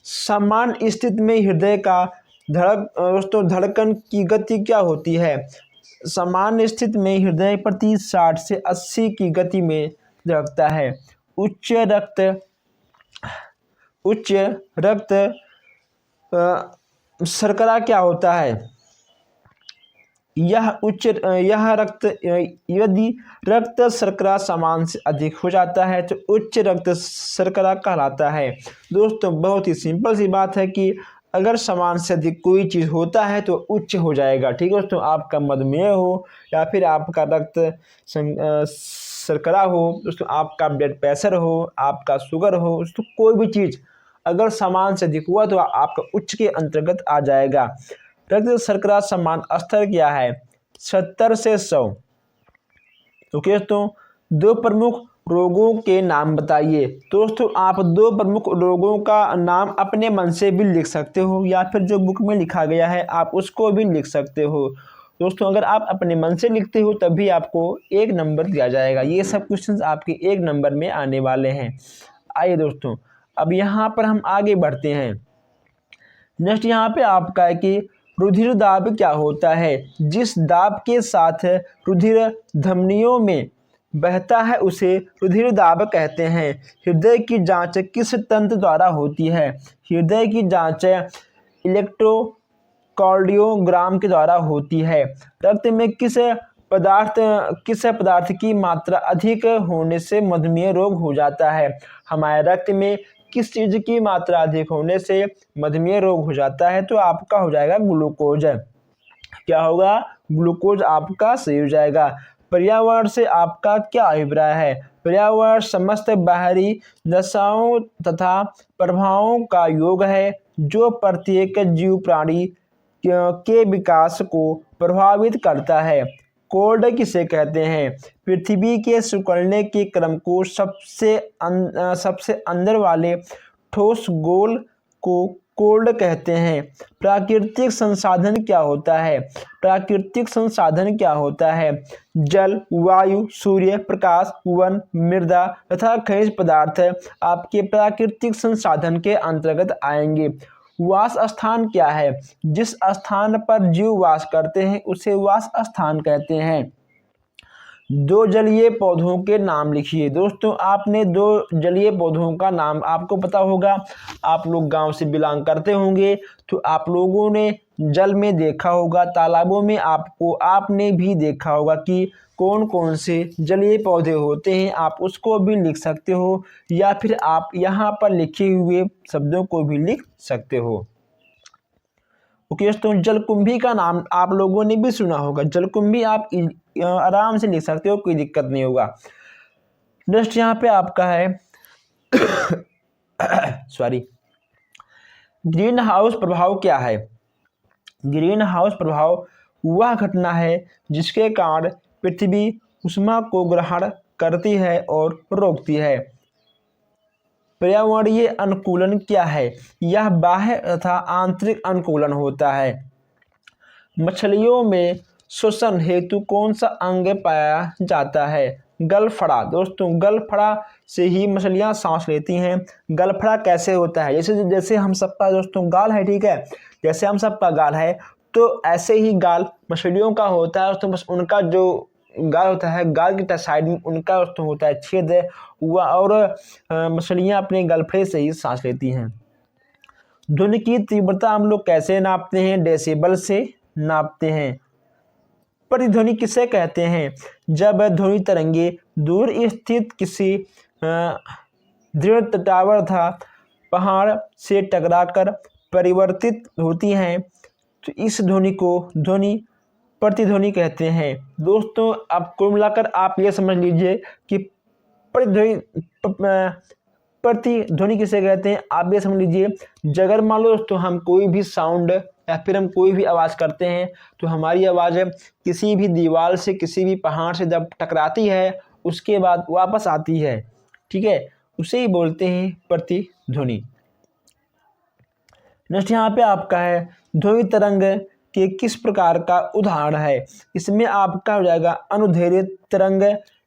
सामान्य स्थिति में हृदय का धड़कन की गति क्या होती है। सामान्य स्थिति में हृदय प्रति 60 से 80 की गति में धड़कता है। उच्च रक्त शर्करा क्या होता है, यदि रक्त शर्करा सामान्य से अधिक हो जाता है तो उच्च रक्त शर्करा कहलाता है। दोस्तों बहुत ही सिंपल सी बात है कि अगर सामान्य से अधिक कोई चीज़ होता है तो उच्च हो जाएगा, ठीक है दोस्तों। आपका मधुमेह हो या फिर आपका रक्त शर्करा हो दोस्तों, आपका ब्लड प्रेशर हो, आपका शुगर हो दोस्तों, कोई भी चीज़ अगर सामान्य से अधिक हुआ तो आपका उच्च के अंतर्गत आ जाएगा। रक्त शर्करा सामान्य स्तर क्या है, 70 से 100। ओके दोस्तों, दो प्रमुख रोगों के नाम बताइए। दोस्तों आप दो प्रमुख रोगों का नाम अपने मन से भी लिख सकते हो या फिर जो बुक में लिखा गया है आप उसको भी लिख सकते हो। दोस्तों अगर आप अपने मन से लिखते हो तभी आपको 1 नंबर दिया जाएगा। ये सब क्वेश्चंस आपके 1 नंबर में आने वाले हैं। आइए दोस्तों अब यहाँ पर हम आगे बढ़ते हैं। नेक्स्ट यहाँ पे आपका है कि रुधिर दाब क्या होता है। जिस दाब के साथ रुधिर धमनियों में बहता है उसे रुधिर दाब कहते हैं। हृदय की जांच किस तंत्र द्वारा होती है। हृदय की जांच इलेक्ट्रोकार्डियोग्राम के द्वारा होती है। रक्त में किस पदार्थ की मात्रा अधिक होने से मधुमेह रोग हो जाता है। हमारे रक्त में किस चीज़ की मात्रा अधिक होने से मधुमेह रोग हो जाता है, तो आपका हो जाएगा ग्लूकोज। क्या होगा? ग्लूकोज आपका सही हो जाएगा। पर्यावरण से आपका क्या अभिप्राय है? पर्यावरण समस्त बाहरी दशाओं तथा प्रभावों का योग है जो प्रत्येक जीव प्राणी के विकास को प्रभावित करता है। कोल्ड किसे कहते हैं? पृथ्वी के सिकुड़ने के क्रम को सबसे अंदर वाले ठोस गोल को कोल्ड कहते हैं। प्राकृतिक संसाधन क्या होता है? प्राकृतिक संसाधन क्या होता है? जल, वायु, सूर्य प्रकाश, वन, मृदा तथा खनिज पदार्थ आपके प्राकृतिक संसाधन के अंतर्गत आएंगे। वास स्थान क्या है? जिस स्थान पर जीव वास करते हैं उसे वास स्थान कहते हैं। दो जलीय पौधों के नाम लिखिए। दोस्तों, आपने दो जलीय पौधों का नाम आपको पता होगा, आप लोग गांव से बिलोंग करते होंगे तो आप लोगों ने जल में देखा होगा, तालाबों में आपने भी देखा होगा कि कौन कौन से जलीय पौधे होते हैं। आप उसको भी लिख सकते हो या फिर आप यहाँ पर लिखे हुए शब्दों को भी लिख सकते हो। ओके दोस्तों, जलकुंभी का नाम आप लोगों ने भी सुना होगा। जलकुंभी आप आराम से लिख सकते हो, कोई दिक्कत नहीं होगा। नेक्स्ट यहाँ पे आपका है सॉरी, ग्रीन हाउस प्रभाव क्या है? ग्रीन हाउस प्रभाव वह घटना है जिसके कारण पृथ्वी ऊष्मा को ग्रहण करती है और रोकती है। पर्यावरणीय अनुकूलन क्या है? यह बाह्य तथा आंतरिक अनुकूलन होता है। मछलियों में श्वसन हेतु कौन सा अंग पाया जाता है? गलफड़ा। दोस्तों, गलफड़ा से ही मछलियां सांस लेती हैं। गलफड़ा कैसे होता है? जैसे हम सबका दोस्तों गाल है, ठीक है, जैसे हम सबका गाल है तो ऐसे ही गाल मछलियों का होता है। तो बस उनका जो गाल होता है, गाल की साइड में उनका होता है छेद हुआ और मछलियां अपने गलफड़े से ही सांस लेती हैं। ध्वनि की तीव्रता हम लोग कैसे नापते हैं? डेसिबल से नापते हैं। प्रतिध्वनि किसे कहते हैं? जब ध्वनि तरंगे दूर स्थित किसी दृढ़ टावर तथा पहाड़ से टकराकर परिवर्तित होती हैं तो इस ध्वनि को ध्वनि प्रतिध्वनि कहते हैं। दोस्तों, अब कुल मिलाकर आप ये समझ लीजिए कि प्रतिध्वनि किसे कहते हैं। आप ये समझ लीजिए, अगर मान लो दोस्तों हम कोई भी साउंड या फिर हम कोई भी आवाज़ करते हैं तो हमारी आवाज़ किसी भी दीवार से, किसी भी पहाड़ से जब टकराती है उसके बाद वापस आती है, ठीक है, उसे ही बोलते हैं प्रतिध्वनि। नेक्स्ट यहाँ पे आपका है ध्वनि तरंग के किस प्रकार का उदाहरण है? इसमें आपका हो जाएगा अनुदैर्घ्य तरंग,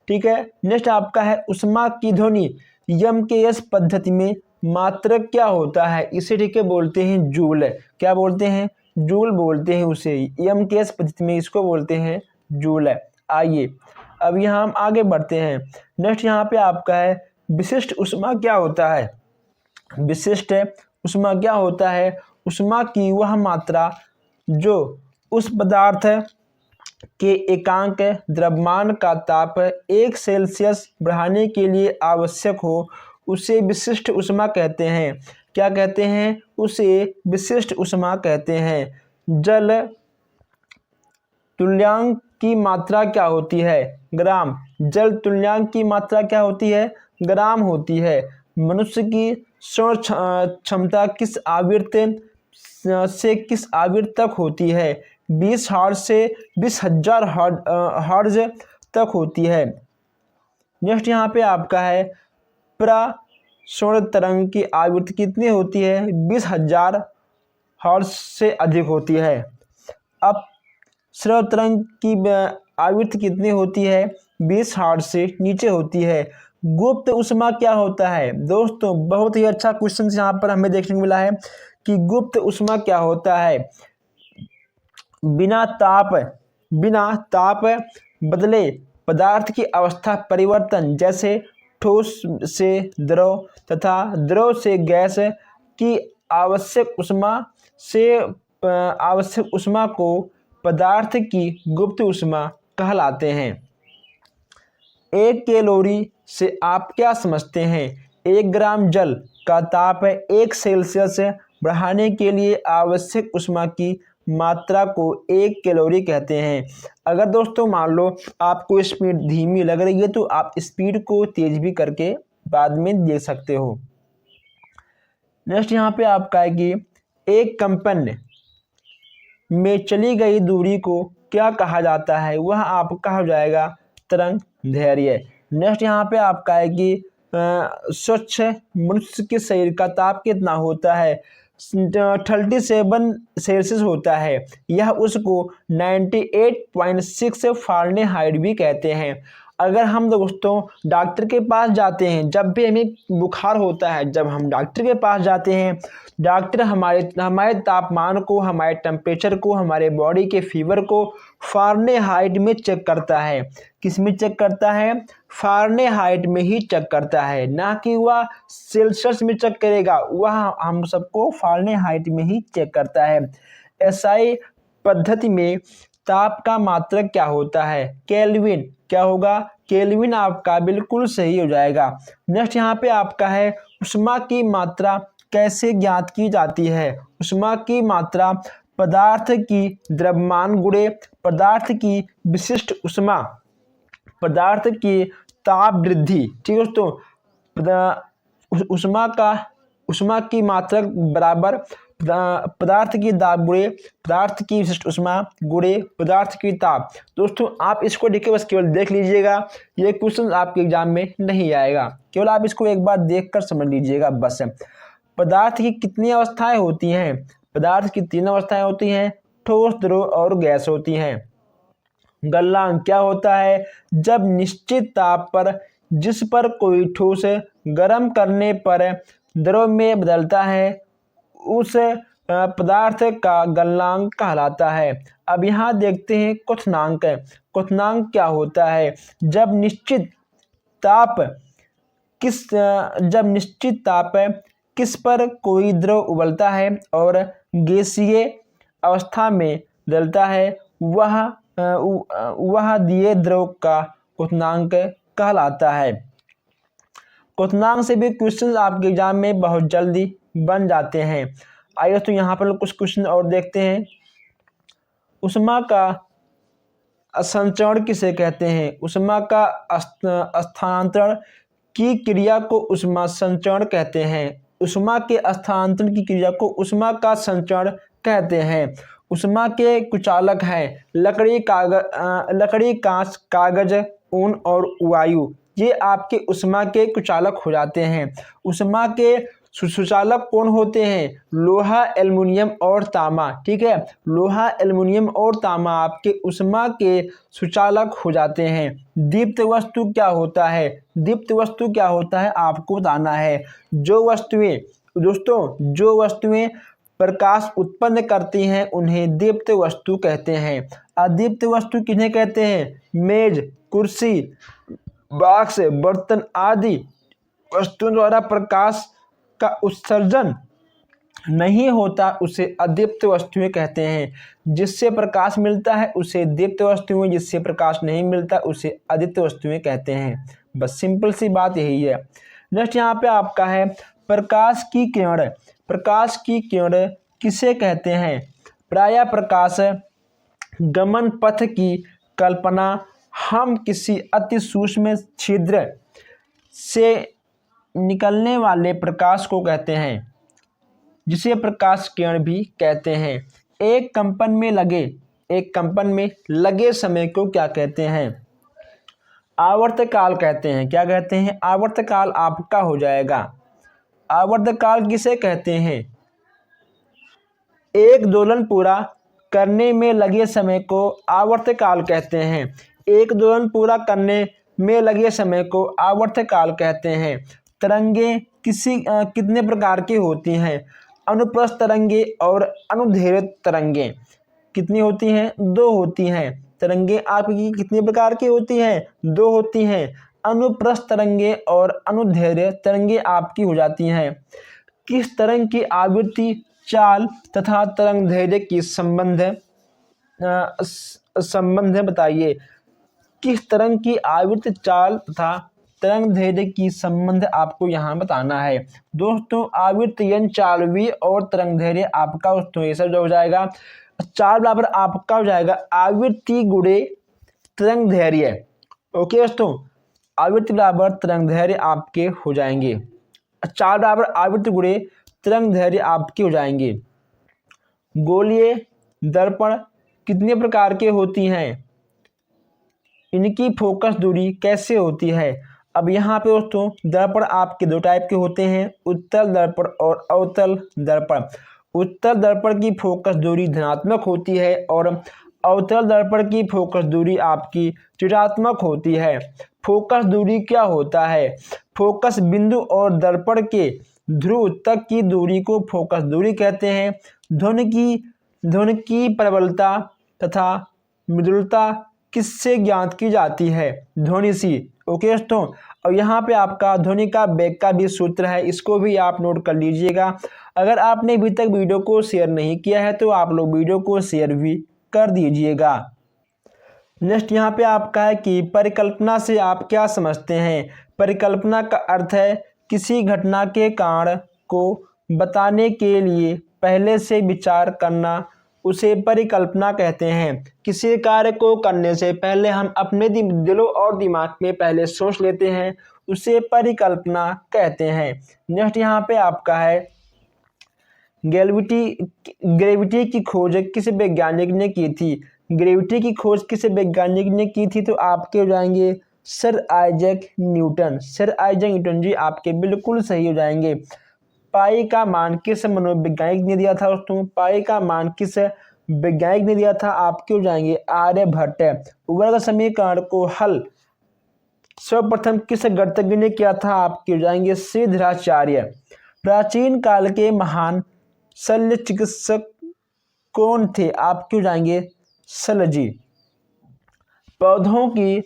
ठीक है। नेक्स्ट आपका है ऊष्मा की ध्वनि यमकेएस पद्धति में मात्रक क्या होता है? इसे ठीक है बोलते हैं जूल। क्या बोलते हैं? जूल बोलते हैं उसे। यमकेएस पद्धति में इसको बोलते हैं जूल। आइए अब यहाँ हम आगे बढ़ते हैं। नेक्स्ट यहाँ पे आपका है विशिष्ट ऊष्मा क्या होता है? विशिष्ट ऊष्मा क्या होता है? ऊष्मा की वह मात्रा जो उस पदार्थ के एकांक द्रव्यमान का ताप 1 सेल्सियस बढ़ाने के लिए आवश्यक हो उसे विशिष्ट ऊष्मा कहते हैं। क्या कहते हैं? उसे विशिष्ट ऊष्मा कहते हैं। जल तुल्यांक की मात्रा क्या होती है? ग्राम। जल तुल्यांक की मात्रा क्या होती है? ग्राम होती है। मनुष्य की श्रवण क्षमता किस आवृत्ति से किस आवृत्ति तक होती है? 20 हर्ट्ज से 20,000 हर्ट्ज तक होती है। नेक्स्ट यहाँ पे आपका है प्रश्रवण तरंग की आवृत्ति कितनी होती है? 20,000 हर्ट्ज से अधिक होती है। अब श्रवण तरंग की आवृत्ति कितनी होती है? 20 हर्ट्ज से नीचे होती है। गुप्त ऊष्मा क्या होता है? दोस्तों, बहुत ही अच्छा क्वेश्चन यहाँ पर हमें देखने को मिला है कि गुप्त ऊष्मा क्या होता है। बिना ताप बदले पदार्थ की अवस्था परिवर्तन, जैसे ठोस से द्रव तथा द्रव से गैस की आवश्यक ऊष्मा को पदार्थ की गुप्त ऊष्मा कहलाते हैं। 1 कैलोरी से आप क्या समझते हैं? 1 ग्राम जल का ताप 1 सेल्सियस बढ़ाने के लिए आवश्यक ऊष्मा की मात्रा को 1 कैलोरी कहते हैं। अगर दोस्तों मान लो आपको स्पीड धीमी लग रही है तो आप स्पीड को तेज भी करके बाद में देख सकते हो। नेक्स्ट यहाँ पे आपका है कि एक कंपन में चली गई दूरी को क्या कहा जाता है, वह आपका हो जाएगा तरंग दैर्घ्य। नेक्स्ट यहाँ पे आपका है कि स्वच्छ मनुष्य के शरीर का ताप कितना होता है, 37 सेल्सियस होता है। यह उसको 98.6 फ़ारेनहाइट भी कहते हैं। अगर हम दोस्तों डॉक्टर के पास जाते हैं, जब भी हमें बुखार होता है, जब हम डॉक्टर के पास जाते हैं, डॉक्टर हमारे तापमान को, हमारे टेम्परेचर को, हमारे बॉडी के फीवर को फ़ारेनहाइट में चेक करता है। किस में चेक करता है? फ़ारेनहाइट में ही चेक करता है, ना कि वह सेल्सियस में चेक करेगा। वह हम सबको फ़ारेनहाइट में ही चेक करता है। एसआई पद्धति में ताप का मात्रक क्या होता है? केल्विन। क्या होगा? केल्विन आपका बिल्कुल सही हो जाएगा। नेक्स्ट यहाँ पे आपका है ऊष्मा की मात्रा कैसे ज्ञात की जाती है? ऊष्मा की मात्रा पदार्थ की द्रव्यमान गुणे पदार्थ की विशिष्ट ऊष्मा, पदार्थ की ताप वृद्धि। ठीक है दोस्तों, ऊष्मा की मात्रा बराबर पदार्थ की दाब गुणे पदार्थ की विशिष्ट ऊष्मा गुणे पदार्थ की ताप। दोस्तों आप इसको देखिए, बस केवल देख लीजिएगा, ये क्वेश्चन आपके एग्जाम में नहीं आएगा, केवल आप इसको एक बार देखकर समझ लीजिएगा बस। पदार्थ की कितनी अवस्थाएं होती हैं? पदार्थ की 3 अवस्थाएं होती हैं, ठोस, द्रव और गैस होती हैं। गलनांक क्या होता है? जब निश्चित ताप पर जिस पर कोई ठोस गर्म करने पर द्रव में बदलता है उस पदार्थ का गलनांक कहलाता है। अब यहाँ देखते हैं क्वथनांक। क्वथनांक क्या होता है? जब निश्चित ताप किस पर कोई द्रव उबलता है और गैसीय अवस्था में बदलता है, वह दिए द्रव का क्वथनांक कहलाता है। क्वथनांक से भी क्वेश्चन आपके एग्जाम में बहुत जल्दी बन जाते हैं। आइए तो यहाँ पर कुछ क्वेश्चन और देखते हैं। ऊष्मा का असंचरण किसे कहते हैं? ऊष्मा का स्थानांतरण की क्रिया को ऊष्मा संचरण कहते हैं। ऊष्मा के स्थानांतरण की क्रिया को ऊष्मा का संचरण कहते हैं। ऊष्मा के कुचालक हैं लकड़ी, कांच, कागज, ऊन और वायु। ये आपके ऊष्मा के कुचालक हो जाते हैं। ऊष्मा के सुचालक कौन होते हैं? लोहा, एल्युमिनियम और तांबा। ठीक है, लोहा, एल्युमिनियम और तांबा आपके ऊष्मा के सुचालक हो जाते हैं। दीप्त वस्तु क्या होता है? दीप्त वस्तु क्या होता है आपको बताना है। जो वस्तुएं प्रकाश उत्पन्न करती हैं उन्हें दीप्त वस्तु कहते हैं। अदीप्त वस्तु किन्हें कहते हैं? मेज, कुर्सी, बॉक्स, बर्तन आदि वस्तुओं द्वारा प्रकाश का उत्सर्जन नहीं होता उसे अदीप्त वस्तुएं कहते हैं। जिससे प्रकाश मिलता है उसे दीप्त वस्तुएं, जिससे प्रकाश नहीं मिलता उसे अदीप्त वस्तुएं कहते हैं। बस सिंपल सी बात यही है। नेक्स्ट यहाँ पे आपका है प्रकाश की किरण। प्रकाश की किरण किसे कहते हैं? प्रायः प्रकाश गमन पथ की कल्पना हम किसी अति सूक्ष्म छिद्र से निकलने वाले प्रकाश को कहते हैं, जिसे प्रकाश किरण भी कहते हैं। एक कंपन में लगे समय को क्या कहते हैं? आवर्तकाल कहते हैं। क्या कहते हैं? आवर्तकाल आपका हो जाएगा। आवर्तकाल किसे कहते हैं? एक दोलन पूरा करने में लगे समय को आवर्तकाल कहते हैं। एक दोलन पूरा करने में लगे समय को आवर्तकाल कहते हैं। तरंगे कितने प्रकार की होती हैं? अनुप्रस्थ तरंगे और अनुदैर्घ्य तरंगे। कितनी होती हैं? 2 होती हैं। तरंगे आपकी कितने प्रकार की होती हैं? 2 होती हैं। अनुप्रस्थ तरंगे और अनुदैर्घ्य तरंगे आपकी हो जाती हैं। किस तरंग की आवृत्ति, चाल तथा तरंग दैर्घ्य की संबंध बताइए। किस तरंग की आवृत्ति, चाल तथा तरंग दैर्ध्य की संबंध आपको यहाँ बताना है। दोस्तों आवृत्ति यानी चालवी और तरंग दैर्ध्य आपका दोस्तों ये सब जो हो जाएगा 4 बराबर आपका हो जाएगा आवृत्ति गुणे तरंग दैर्ध्य। ओके दोस्तों, आवृत्ति बराबर तरंग दैर्ध्य आपके हो जाएंगे। 4 बराबर आवृत्ति गुणे तरंग दैर्ध्य आपके हो जाएंगे। गोलीय दर्पण कितने प्रकार के होती हैं, इनकी फोकस दूरी कैसे होती है। अब यहाँ पे दोस्तों दर्पण आपके 2 टाइप के होते हैं, उत्तल दर्पण और अवतल दर्पण। उत्तल दर्पण की फोकस दूरी धनात्मक होती है और अवतल दर्पण की फोकस दूरी आपकी ऋणात्मक होती है। फोकस दूरी क्या होता है, फोकस बिंदु और दर्पण के ध्रुव तक की दूरी को फोकस दूरी कहते हैं। ध्वनि की प्रबलता तथा मृदुलता किससे ज्ञात की जाती है, ध्वनि से। ओके दोस्तों, और यहाँ पे आपका ध्वनि का वेग का भी सूत्र है, इसको भी आप नोट कर लीजिएगा। अगर आपने अभी तक वीडियो को शेयर नहीं किया है तो आप लोग वीडियो को शेयर भी कर दीजिएगा। नेक्स्ट यहाँ पे आपका है कि परिकल्पना से आप क्या समझते हैं। परिकल्पना का अर्थ है किसी घटना के कारण को बताने के लिए पहले से विचार करना, उसे परिकल्पना कहते हैं। किसी कार्य को करने से पहले हम अपने दिलों और दिमाग में पहले सोच लेते हैं, उसे परिकल्पना कहते हैं। नेक्स्ट यहाँ पे आपका है ग्रेविटी की खोज किस वैज्ञानिक ने की थी। ग्रेविटी की खोज किस वैज्ञानिक ने की थी तो आपके हो जाएंगे sir Isaac Newton. Sir Isaac Newton ji आपके बिल्कुल सही हो जाएंगे। पाई का मान किस मनोवैज्ञानिक ने दिया था दोस्तों, पाई का मान किस वैज्ञानिक ने दिया था, आपके हो जाएंगे आर्यभट्ट। वर्ग समीकरण को हल सर्वप्रथम किस गणितज्ञ ने किया था, आपके हो जाएंगे श्रीधराचार्य। प्राचीन काल के महान शल्य चिकित्सक कौन थे, आपके हो जाएंगे शल्यजी। पौधों की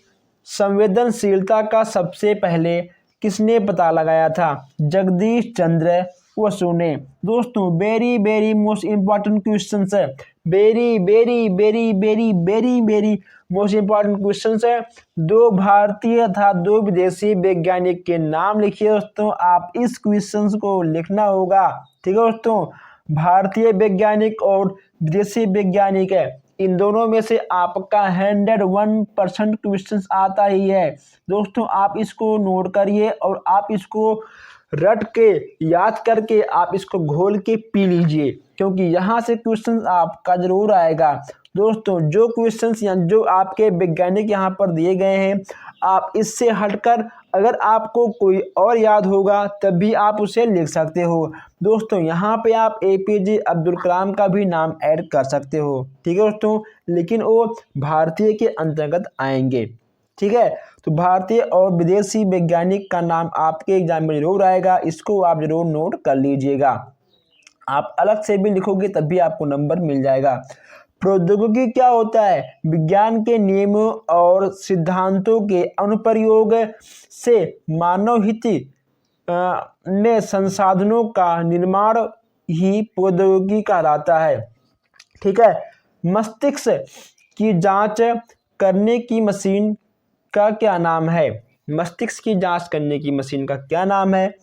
संवेदनशीलता का सबसे पहले किसने पता लगाया था, जगदीश चंद्र बसु ने। दोस्तों very very most important question है, very very very very very very most important question है। 2 भारतीय तथा 2 विदेशी वैज्ञानिक के नाम लिखिए दोस्तों, आप इस क्वेश्चन को लिखना होगा। ठीक है दोस्तों, भारतीय वैज्ञानिक और विदेशी वैज्ञानिक है, इन दोनों में से आपका 101% क्वेश्चन आता ही है। दोस्तों आप इसको नोट करिए और आप इसको रट के याद करके आप इसको घोल के पी लीजिए, क्योंकि यहाँ से क्वेश्चन आपका जरूर आएगा। दोस्तों जो क्वेश्चंस या जो आपके वैज्ञानिक यहाँ पर दिए गए हैं, आप इससे हटकर अगर आपको कोई और याद होगा तब भी आप उसे लिख सकते हो। दोस्तों यहाँ पे आप APJ अब्दुल कलाम का भी नाम ऐड कर सकते हो, ठीक है दोस्तों, लेकिन वो भारतीय के अंतर्गत आएंगे। ठीक है, तो भारतीय और विदेशी वैज्ञानिक का नाम आपके एग्जाम में जरूर आएगा, इसको आप जरूर नोट कर लीजिएगा। आप अलग से भी लिखोगे तब भी आपको नंबर मिल जाएगा। प्रौद्योगिकी क्या होता है, विज्ञान के नियमों और सिद्धांतों के अनुप्रयोग से मानव हित में संसाधनों का निर्माण ही प्रौद्योगिकी कहलाता है। ठीक है, मस्तिष्क की जांच करने की मशीन का क्या नाम है, मस्तिष्क की जांच करने की मशीन का क्या नाम है,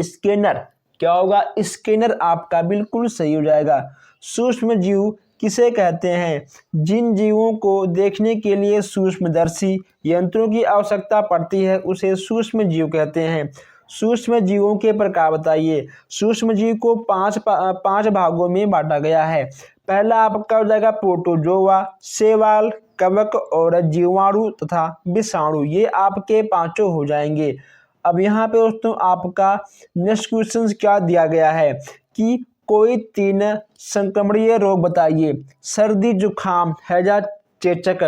स्कैनर। क्या होगा, स्कैनर आपका बिल्कुल सही हो जाएगा। सूक्ष्म जीव किसे कहते हैं, जिन जीवों को देखने के लिए सूक्ष्मदर्शी यंत्रों की आवश्यकता पड़ती है उसे सूक्ष्म जीव कहते हैं। सूक्ष्म जीवों के प्रकार बताइए। सूक्ष्म जीव को पांच भागों में बांटा गया है। पहला आपका हो जाएगा प्रोटोजोआ, शैवाल, कवक और जीवाणु तथा विषाणु, ये आपके पांचों हो जाएंगे। अब यहाँ पे दोस्तों आपका नेक्स्ट क्वेश्चन क्या दिया गया है कि कोई 3 संक्रमणीय रोग बताइए। सर्दी, जुखाम, हैजा, चेचक।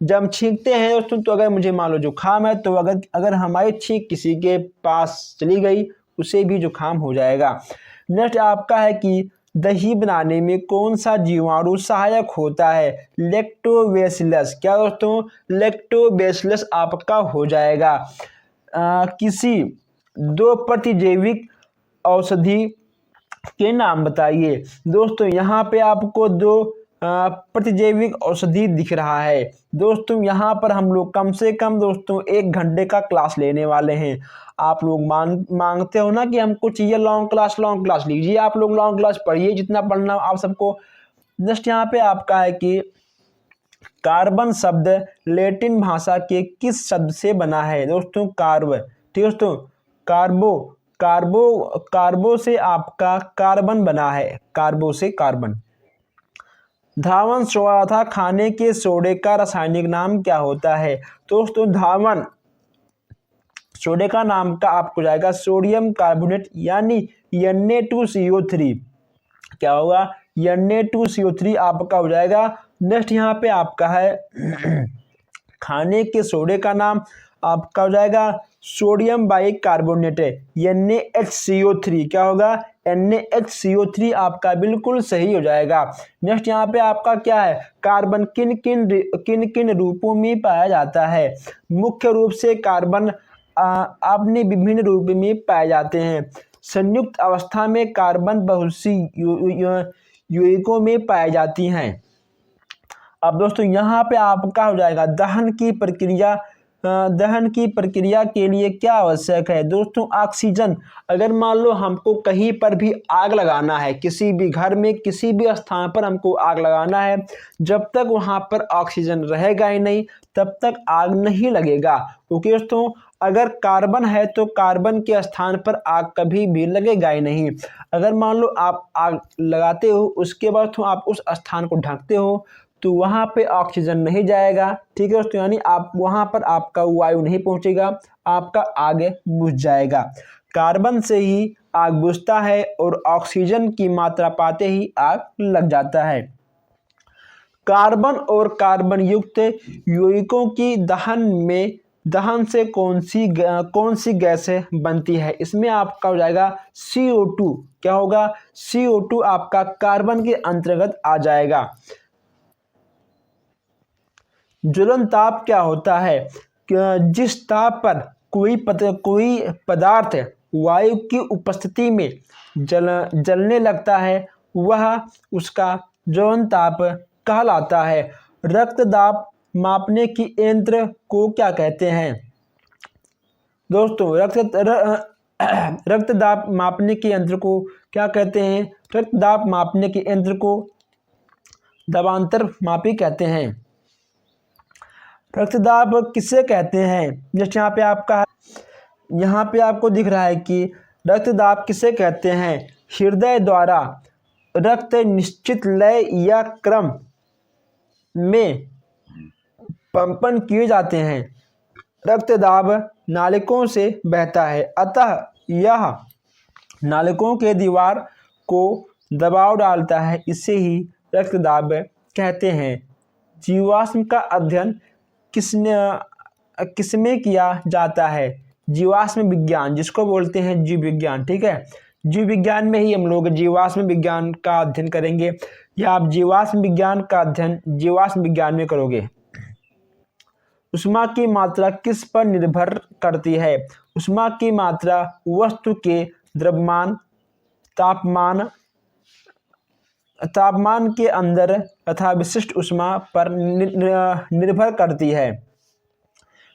जब हम छींकते हैं दोस्तों तो अगर मुझे मान लो जुखाम है तो अगर हमारी छींक किसी के पास चली गई उसे भी जुखाम हो जाएगा। नेक्स्ट आपका है कि दही बनाने में कौन सा जीवाणु सहायक होता है, लैक्टोबैसिलस। क्या दोस्तों, लैक्टोबैसिलस आपका हो जाएगा। किसी 2 प्रतिजैविक औषधि के नाम बताइए। दोस्तों यहाँ पे आपको 2 प्रतिजैविक औषधि दिख रहा है। दोस्तों यहाँ पर हम लोग कम से कम दोस्तों 1 घंटे का क्लास लेने वाले हैं। आप लोग मांगते हो ना कि हमको चाहिए लॉन्ग क्लास लीजिए, आप लोग लॉन्ग क्लास पढ़िए जितना पढ़ना आप सबको। नेक्स्ट यहाँ पे आपका है कि कार्बन शब्द लैटिन भाषा के किस शब्द से बना है? दोस्तों कार्ब, ठीक है दोस्तों, कार्बो से आपका कार्बन बना है, कार्बो से कार्बन। धावन सोडा था खाने के सोडे का रासायनिक नाम क्या होता है? दोस्तों धावन सोडे का नाम का आपको जाएगा सोडियम कार्बोनेट यानी Na2CO3। क्या होगा? Na2CO3 आपका हो जाएगा। नेक्स्ट यहाँ पे आपका है खाने के सोडे का नाम आपका हो जाएगा सोडियम बाइकार्बोनेट NaHCO3। क्या होगा? NaHCO3 आपका बिल्कुल सही हो जाएगा। नेक्स्ट यहाँ पे आपका क्या है? कार्बन किन किन रूपों में पाया जाता है? मुख्य रूप से कार्बन अपने विभिन्न रूप में पाए जाते हैं। संयुक्त अवस्था में कार्बन बहुत सी यौगिकों में पाई जाती हैं। अब दोस्तों यहाँ पे आपका हो जाएगा दहन की प्रक्रिया के लिए क्या आवश्यक है? दोस्तों ऑक्सीजन। अगर मान लो हमको कहीं पर भी आग लगाना है, किसी भी घर में किसी भी स्थान पर हमको आग लगाना है, जब तक वहाँ पर ऑक्सीजन रहेगा ही नहीं तब तक आग नहीं लगेगा। क्योंकि दोस्तों अगर कार्बन है तो कार्बन के स्थान पर आग कभी भी लगेगा ही नहीं। अगर मान लो आप आग लगाते हो उसके बाद तो आप उस स्थान को ढकते हो तो वहाँ पे ऑक्सीजन नहीं जाएगा, ठीक है दोस्तों, यानी आप वहाँ पर आपका वायु नहीं पहुँचेगा, आपका आग बुझ जाएगा। कार्बन से ही आग बुझता है और ऑक्सीजन की मात्रा पाते ही आग लग जाता है। कार्बन और कार्बन युक्त यौगिकों की दहन से कौन सी गैस बनती है? इसमें आपका हो जाएगा CO2। क्या होगा? CO2 आपका कार्बन के अंतर्गत आ जाएगा। ज्वलन ताप क्या होता है? जिस ताप पर कोई पदार्थ वायु की उपस्थिति में जलने लगता है वह उसका ज्वलन ताप कहलाता है। रक्तदाब मापने की यंत्र को क्या कहते हैं? दोस्तों रक्तदाब मापने के यंत्र को क्या कहते हैं? रक्तदाब मापने के यंत्र को दबांतर मापी कहते हैं। रक्तदाब किसे कहते हैं? जैसे यहाँ पे आपको दिख रहा है कि रक्तदाब किसे कहते हैं? हृदय द्वारा रक्त निश्चित लय या क्रम में पंपन किए जाते हैं। रक्तदाब नालिकों से बहता है, अतः यह नालिकों के दीवार को दबाव डालता है, इसे ही रक्तदाब कहते हैं। जीवाश्म का अध्ययन किसमें किया जाता है? जीवाश्म विज्ञान, जिसको बोलते हैं जीव विज्ञान, ठीक है। जीव विज्ञान में ही हम लोग जीवाश्म विज्ञान का अध्ययन करेंगे, या आप जीवाश्म विज्ञान का अध्ययन जीवाश्म विज्ञान में करोगे। ऊष्मा की मात्रा किस पर निर्भर करती है? ऊष्मा की मात्रा वस्तु के द्रव्यमान, तापमान के अंदर तथा विशिष्ट ऊष्मा पर निर्भर करती है।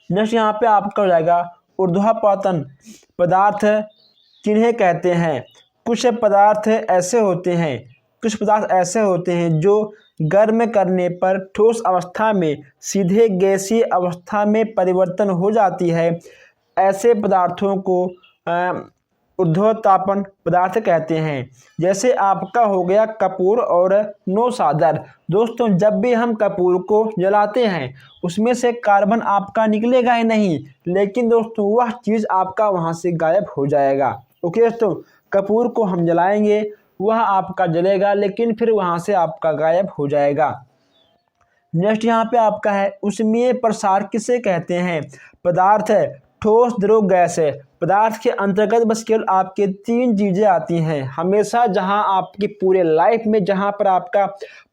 नेक्स्ट यहाँ पे आपका हो जाएगा ऊर्ध्वाधपतन पदार्थ किन्हें कहते हैं? कुछ पदार्थ ऐसे होते हैं जो गर्म करने पर ठोस अवस्था में सीधे गैसीय अवस्था में परिवर्तन हो जाती है। ऐसे पदार्थों को ऊर्ध्वतापन पदार्थ कहते हैं। जैसे आपका हो गया कपूर और नौशादर। दोस्तों जब भी हम कपूर को जलाते हैं उसमें से कार्बन आपका निकलेगा ही नहीं, लेकिन दोस्तों वह चीज़ आपका वहाँ से गायब हो जाएगा। ओके दोस्तों, कपूर को हम जलाएंगे, वह आपका जलेगा लेकिन फिर वहाँ से आपका गायब हो जाएगा। नेक्स्ट यहाँ पे आपका है ऊष्मीय प्रसार किसे कहते हैं? पदार्थ, ठोस, द्रव, गैस। पदार्थ के अंतर्गत बस केवल आपके 3 चीज़ें आती हैं हमेशा। जहां आपकी पूरे लाइफ में जहां पर आपका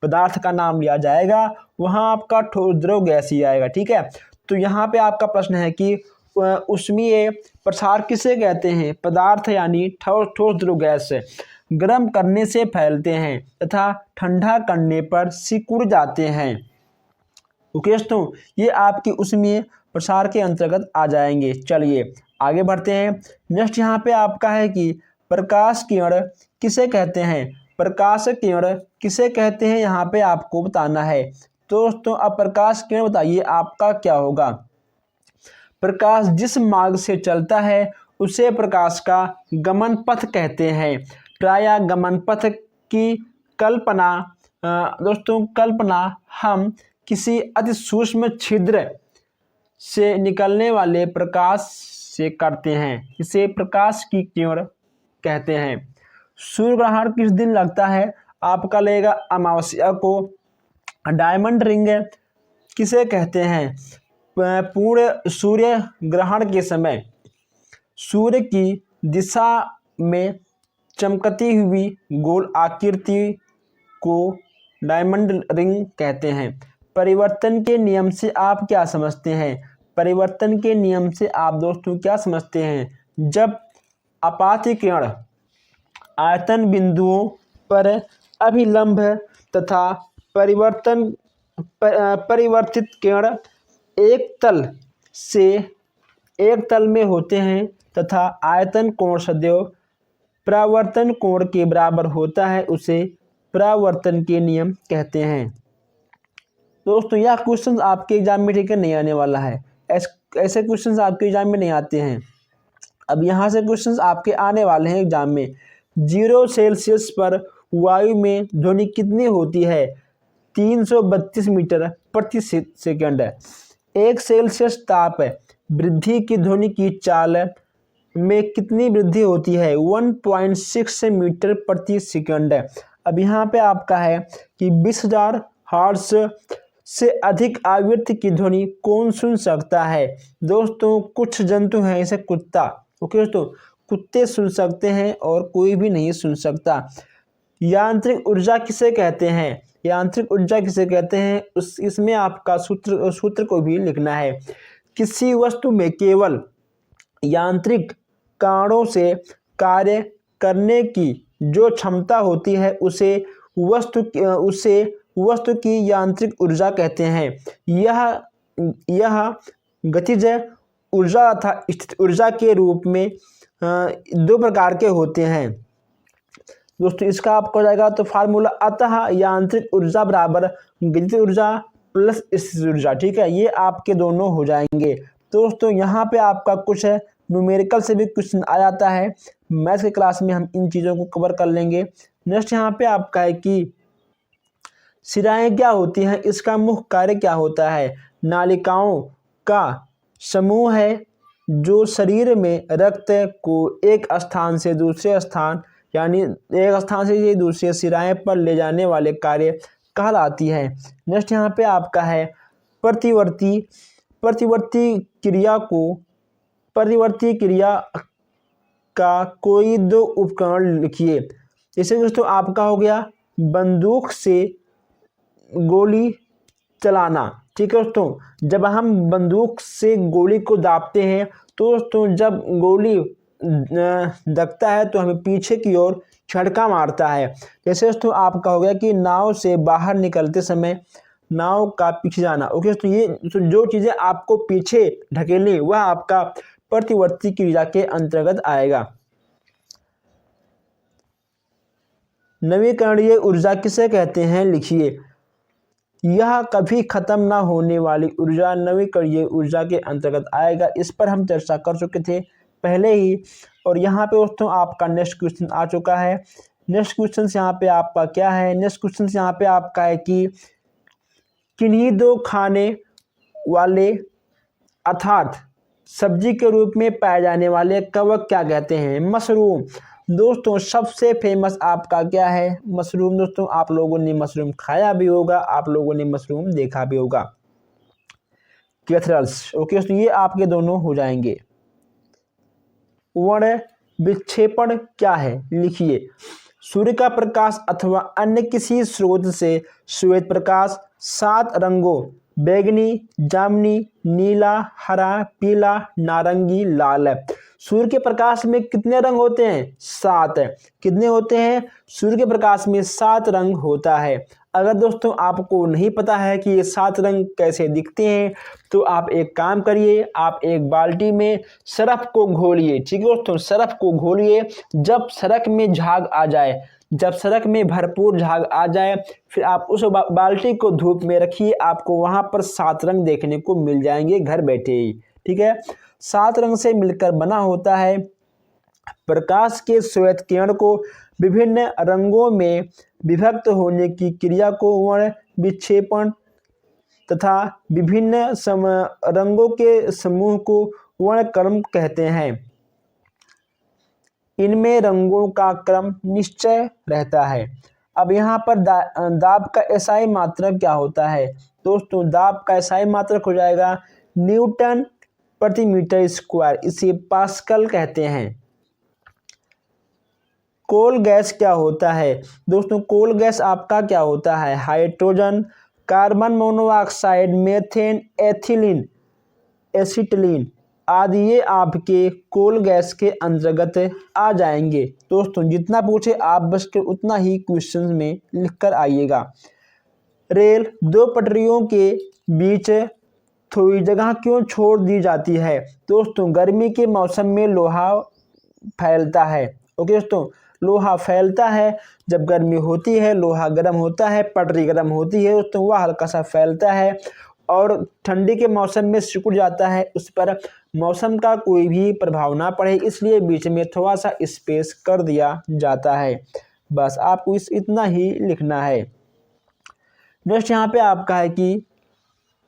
पदार्थ का नाम लिया जाएगा वहां आपका ठोस, द्रव, गैस ही आएगा, ठीक है। तो यहाँ पे आपका प्रश्न है कि ऊष्मीय प्रसार किसे कहते हैं? पदार्थ यानी ठोस ध्रुव गैस गर्म करने से फैलते हैं तथा ठंडा करने पर सिकुड़ जाते हैं। ओके दोस्तों, ये आपकी ऊष्मीय प्रसार के अंतर्गत आ जाएंगे। चलिए आगे बढ़ते हैं। नेक्स्ट यहाँ पे आपका है कि प्रकाश किरण किसे कहते हैं? प्रकाश किरण किसे कहते हैं, यहाँ पे आपको बताना है। तो दोस्तों अब प्रकाश किरण बताइए आपका क्या होगा? प्रकाश जिस मार्ग से चलता है उसे प्रकाश का गमन पथ कहते हैं। प्रायः गमन पथ की कल्पना दोस्तों कल्पना हम किसी अति सूक्ष्म छिद्र से निकलने वाले प्रकाश से करते हैं, इसे प्रकाश की किरण कहते हैं। सूर्य ग्रहण किस दिन लगता है? आपका लगेगा अमावस्या को। डायमंड रिंग किसे कहते हैं? पूर्ण सूर्य ग्रहण के समय सूर्य की दिशा में चमकती हुई गोल आकृति को डायमंड रिंग कहते हैं। परिवर्तन के नियम से आप क्या समझते हैं? परिवर्तन के नियम से आप दोस्तों क्या समझते हैं? जब आपात किरण आयतन बिंदुओं पर अभिलंब तथा परिवर्तित किरण एक तल में होते हैं तथा आयतन कोण सदैव परावर्तन कोण के बराबर होता है, उसे परावर्तन के नियम कहते हैं। दोस्तों यह क्वेश्चन आपके एग्जाम में ठीक है नहीं आने वाला है, ऐसे क्वेश्चंस आपके एग्जाम में नहीं आते हैं। अब यहाँ से क्वेश्चंस आपके आने वाले हैं एग्जाम में। 0 सेल्सियस पर वायु में ध्वनि कितनी होती है? 332 मीटर प्रति सेकंड। 1 सेल्सियस ताप वृद्धि की ध्वनि की चाल में कितनी वृद्धि होती है? 1.6 मीटर प्रति सेकंड। अब यहाँ पे आपका है कि 20,000 हर्ट्ज से अधिक आवृत्ति की ध्वनि कौन सुन सकता है? दोस्तों कुछ जंतु हैं, जैसे कुत्ता। ओके दोस्तों, कुत्ते सुन सकते हैं और कोई भी नहीं सुन सकता। यांत्रिक ऊर्जा किसे कहते हैं? यांत्रिक ऊर्जा किसे कहते हैं? इसमें आपका सूत्र को भी लिखना है। किसी वस्तु में केवल यांत्रिक कारणों से कार्य करने की जो क्षमता होती है उसे वस्तु की यांत्रिक ऊर्जा कहते हैं। यह गतिज ऊर्जा तथा स्थिर ऊर्जा के रूप में 2 प्रकार के होते हैं। दोस्तों इसका आपको हो जाएगा तो फार्मूला, अतः यांत्रिक ऊर्जा बराबर गतिज ऊर्जा प्लस स्थिर ऊर्जा। ठीक है, ये आपके दोनों हो जाएंगे। दोस्तों यहाँ पे आपका कुछ है न्यूमेरिकल से भी क्वेश्चन आ जाता है, मैथ्स की क्लास में हम इन चीज़ों को कवर कर लेंगे। नेक्स्ट यहाँ पे आपका है कि शिराएँ क्या होती हैं, इसका मुख्य कार्य क्या होता है? नालिकाओं का समूह है जो शरीर में रक्त को एक स्थान से दूसरे स्थान यानी एक स्थान से दूसरे सिराएं पर ले जाने वाले कार्य कहलाती है। नेक्स्ट यहाँ पे आपका है प्रतिवर्ती क्रिया का कोई 2 उपकरण लिखिए। जैसे दोस्तों आपका हो गया बंदूक से गोली चलाना। ठीक है दोस्तों, जब हम बंदूक से गोली को दागते हैं तो दोस्तों जब गोली दगता है तो हमें पीछे की ओर झटका मारता है। जैसे दोस्तों आपका हो गया कि नाव से बाहर निकलते समय नाव का पीछे जाना। ओके दोस्तों, ये जो चीज़ें आपको पीछे ढकेली वह आपका प्रतिवर्ती क्रिया के अंतर्गत आएगा। नवीकरणीय ऊर्जा किसे कहते हैं, लिखिए। यह कभी खत्म ना होने वाली ऊर्जा नवीकरणीय ऊर्जा के अंतर्गत आएगा। इस पर हम चर्चा कर चुके थे पहले ही। और यहाँ पे दोस्तों आपका नेक्स्ट क्वेश्चन आ चुका है। नेक्स्ट क्वेश्चन यहाँ पे आपका क्या है? नेक्स्ट क्वेश्चन यहाँ पे आपका है कि किन्हीं 2 खाने वाले अर्थात सब्जी के रूप में पाए जाने वाले कवक क्या कहते हैं? मशरूम। दोस्तों सबसे फेमस आपका क्या है? मशरूम। दोस्तों आप लोगों ने मशरूम खाया भी होगा, आप लोगों ने मशरूम देखा भी होगा। कैथरल्स। ओके दोस्तों, ये आपके दोनों हो जाएंगे। वर्ण विक्षेपण क्या है, लिखिए। सूर्य का प्रकाश अथवा अन्य किसी स्रोत से श्वेत प्रकाश 7 रंगों बैगनी, जामुनी, नीला, हरा, पीला, नारंगी, लाल। सूर्य के प्रकाश में कितने रंग होते हैं? 7। कितने होते हैं? सूर्य के प्रकाश में 7 रंग होता है। अगर दोस्तों आपको नहीं पता है कि ये 7 रंग कैसे दिखते हैं, तो आप एक काम करिए, आप एक बाल्टी में सरफ को घोलिए। ठीक है दोस्तों, सरफ को घोलिए। जब सरफ में झाग आ जाए, जब सरफ में भरपूर झाग आ जाए, फिर आप उस बाल्टी को धूप में रखिए, आपको वहाँ पर 7 रंग देखने को मिल जाएंगे घर बैठे ही। ठीक है, 7 रंग से मिलकर बना होता है। प्रकाश के श्वेत किरण को विभिन्न रंगों में विभक्त होने की क्रिया को वर्ण विक्षेपण तथा विभिन्न रंगों के समूह को वर्णक्रम कहते हैं। इनमें रंगों का क्रम निश्चय रहता है। अब यहाँ पर दाब का एसआई मात्रक क्या होता है? दोस्तों, दाब का एसआई मात्रक हो जाएगा न्यूटन प्रति मीटर स्क्वायर, इसे पास्कल कहते हैं। कोल गैस क्या होता है? दोस्तों, कोल गैस आपका क्या होता है? Hydrogen, carbon monoxide, methane, ethylene, acetylene आदि ये आपके कोल गैस के अंतर्गत आ जाएंगे। दोस्तों, जितना पूछे आप बस के उतना ही क्वेश्चन में लिख कर आइएगा। रेल 2 पटरियों के बीच थोड़ी जगह क्यों छोड़ दी जाती है? दोस्तों, गर्मी के मौसम में लोहा फैलता है। ओके दोस्तों, लोहा फैलता है। जब गर्मी होती है, लोहा गर्म होता है, पटरी गर्म होती है दोस्तों, वह हल्का सा फैलता है और ठंडी के मौसम में सिकुड़ जाता है। उस पर मौसम का कोई भी प्रभाव ना पड़े, इसलिए बीच में थोड़ा सा स्पेस कर दिया जाता है। बस आपको इतना ही लिखना है। नेक्स्ट यहाँ पे आपका है कि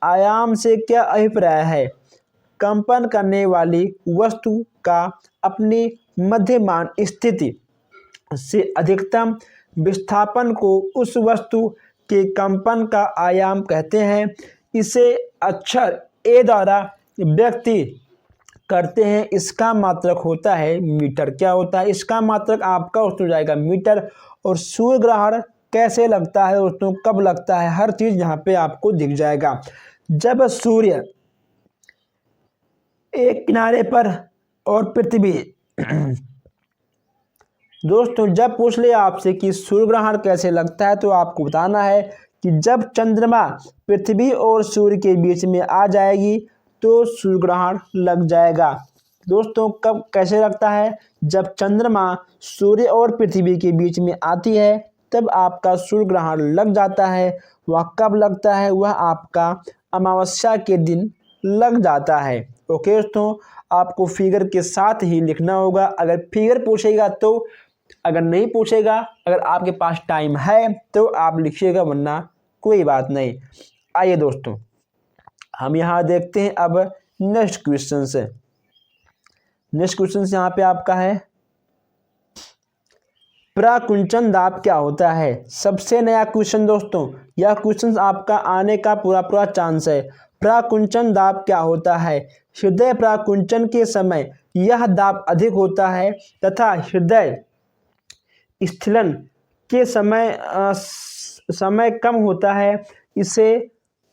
आयाम से क्या अभिप्राय है? कंपन करने वाली वस्तु का अपनी मध्यमान स्थिति से अधिकतम विस्थापन को उस वस्तु के कंपन का आयाम कहते हैं। इसे अक्षर ए द्वारा व्यक्त करते हैं। इसका मात्रक होता है मीटर। क्या होता है? इसका मात्रक आपका हो जाएगा मीटर। और सूर्य ग्रहण कैसे लगता है दोस्तों, कब लगता है, हर चीज यहाँ पे आपको दिख जाएगा। जब सूर्य एक किनारे पर और पृथ्वी दोस्तों, जब पूछ ले आपसे कि सूर्य ग्रहण कैसे लगता है, तो आपको बताना है कि जब चंद्रमा पृथ्वी और सूर्य के बीच में आ जाएगी तो सूर्य ग्रहण लग जाएगा। दोस्तों, कब कैसे लगता है? जब चंद्रमा सूर्य और पृथ्वी के बीच में आती है तब आपका सूर्य ग्रहण लग जाता है। वह कब लगता है? वह आपका अमावस्या के दिन लग जाता है। ओके दोस्तों, आपको फिगर के साथ ही लिखना होगा। अगर फिगर पूछेगा तो, अगर नहीं पूछेगा, अगर आपके पास टाइम है तो आप लिखिएगा, वरना कोई बात नहीं। आइए दोस्तों, हम यहाँ देखते हैं अब नेक्स्ट क्वेश्चन से। नेक्स्ट क्वेश्चन यहाँ पे आपका है प्राकुंचन दाब क्या होता है? सबसे नया क्वेश्चन दोस्तों, यह क्वेश्चन आपका आने का पूरा चांस है। प्राकुंचन दाब क्या होता है? हृदय प्राकुंचन के समय यह दाब अधिक होता है तथा हृदय स्खलन के समय कम होता है। इसे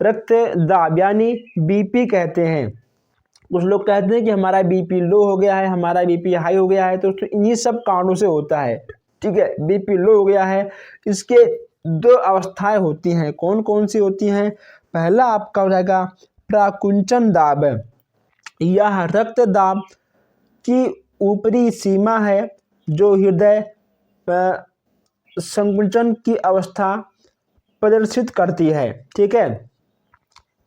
रक्त दाब यानी बीपी कहते हैं। कुछ लोग कहते हैं कि हमारा बीपी लो हो गया है, हमारा बीपी हाई हो गया है, तो इन्हीं सब कारणों से होता है। ठीक है, बीपी लो हो गया है। इसके 2 अवस्थाएं होती हैं। कौन कौन सी होती हैं? पहला आपका हो जाएगा प्राकुंचन दाब। यह रक्त दाब की ऊपरी सीमा है जो हृदय संकुचन की अवस्था प्रदर्शित करती है। ठीक है।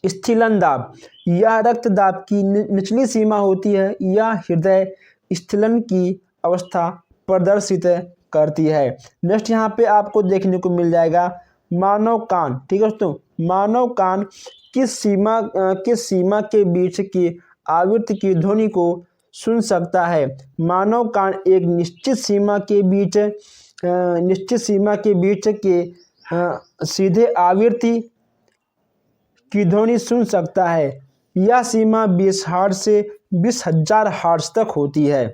स्थिलन दाब, यह रक्त दाब की निचली सीमा होती है। यह हृदय स्थिलन की अवस्था प्रदर्शित करती है। नेक्स्ट यहाँ पे आपको देखने को मिल जाएगा मानव कान। ठीक है दोस्तों, मानव कान किस सीमा के बीच की आवृत्ति की ध्वनि को सुन सकता है? मानव कान एक निश्चित सीमा के बीच के सीधे आवृत्ति की ध्वनि सुन सकता है। यह सीमा 20 हर्ट्ज से 20,000 हर्ट्ज तक होती है।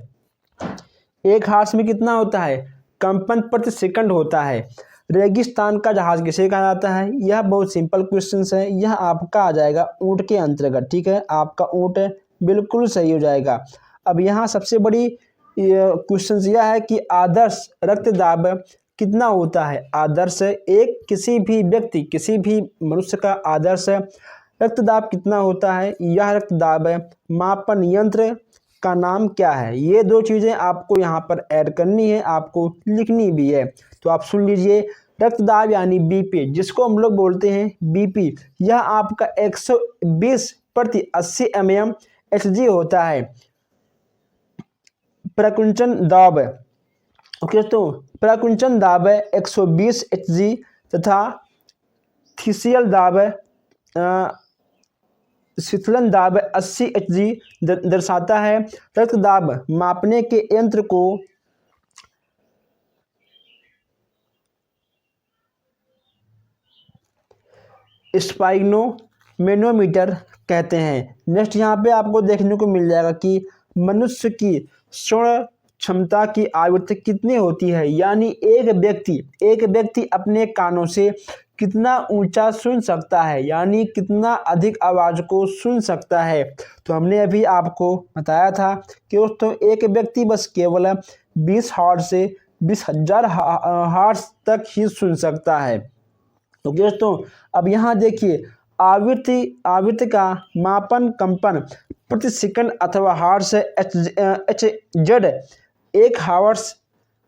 1 हर्ट्ज में कितना होता है? कंपन प्रति सेकंड होता है। रेगिस्तान का जहाज किसे कहा जाता है? यह बहुत सिंपल क्वेश्चन है, यह आपका आ जाएगा ऊँट के अंतर्गत। ठीक है, आपका ऊँट बिल्कुल सही हो जाएगा। अब यहाँ सबसे बड़ी क्वेश्चन यह है कि आदर्श रक्तदाब कितना होता है? आदर्श एक किसी भी व्यक्ति, किसी भी मनुष्य का आदर्श रक्तदाब कितना होता है? यह रक्तदाब मापन यंत्र का नाम क्या है? ये दो चीज़ें आपको यहाँ पर ऐड करनी है, आपको लिखनी भी है। तो आप सुन लीजिए, रक्तदाब यानी बीपी, जिसको हम लोग बोलते हैं बीपी, यह आपका 120/80 mm Hg होता है। प्रकुंचन दाब, ओके, तो प्रकुंचन दाब 120 Hg तथा थिसियल दाब शीतलन दाब 80 Hg दर्शाता है। रक्तदाब मापने के यंत्र को स्पाइग्नोमेनोमीटर कहते हैं। नेक्स्ट यहाँ पे आपको देखने को मिल जाएगा कि मनुष्य की श्रवण क्षमता की आवृत्ति कितनी होती है, यानी एक व्यक्ति अपने कानों से कितना ऊंचा सुन सकता है, यानी कितना अधिक आवाज़ को सुन सकता है। तो हमने अभी आपको बताया था कि दोस्तों एक व्यक्ति बस केवल 20 हर्ट्ज से 20,000 हर्ट्ज तक ही सुन सकता है। तो दोस्तों अब यहाँ देखिए, आवृत्ति का मापन कंपन प्रति सेकंड अथवा हर्ट्ज Hz 1 हर्ट्ज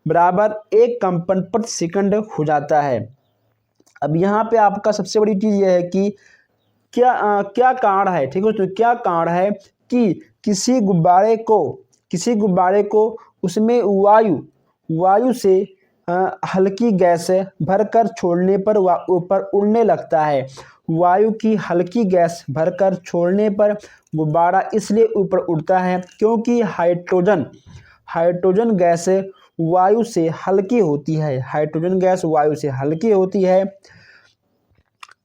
बराबर 1 कंपन प्रति सेकंड हो जाता है। अब यहाँ पे आपका सबसे बड़ी चीज़ यह है कि क्या कारण है, ठीक है, तो क्या कारण है कि किसी गुब्बारे को उसमें वायु से हल्की गैस भरकर छोड़ने पर वह ऊपर उड़ने लगता है। वायु की हल्की गैस भरकर छोड़ने पर गुब्बारा इसलिए ऊपर उड़ता है क्योंकि हाइड्रोजन गैस वायु से हल्की होती है। हाइड्रोजन गैस वायु से हल्की होती है।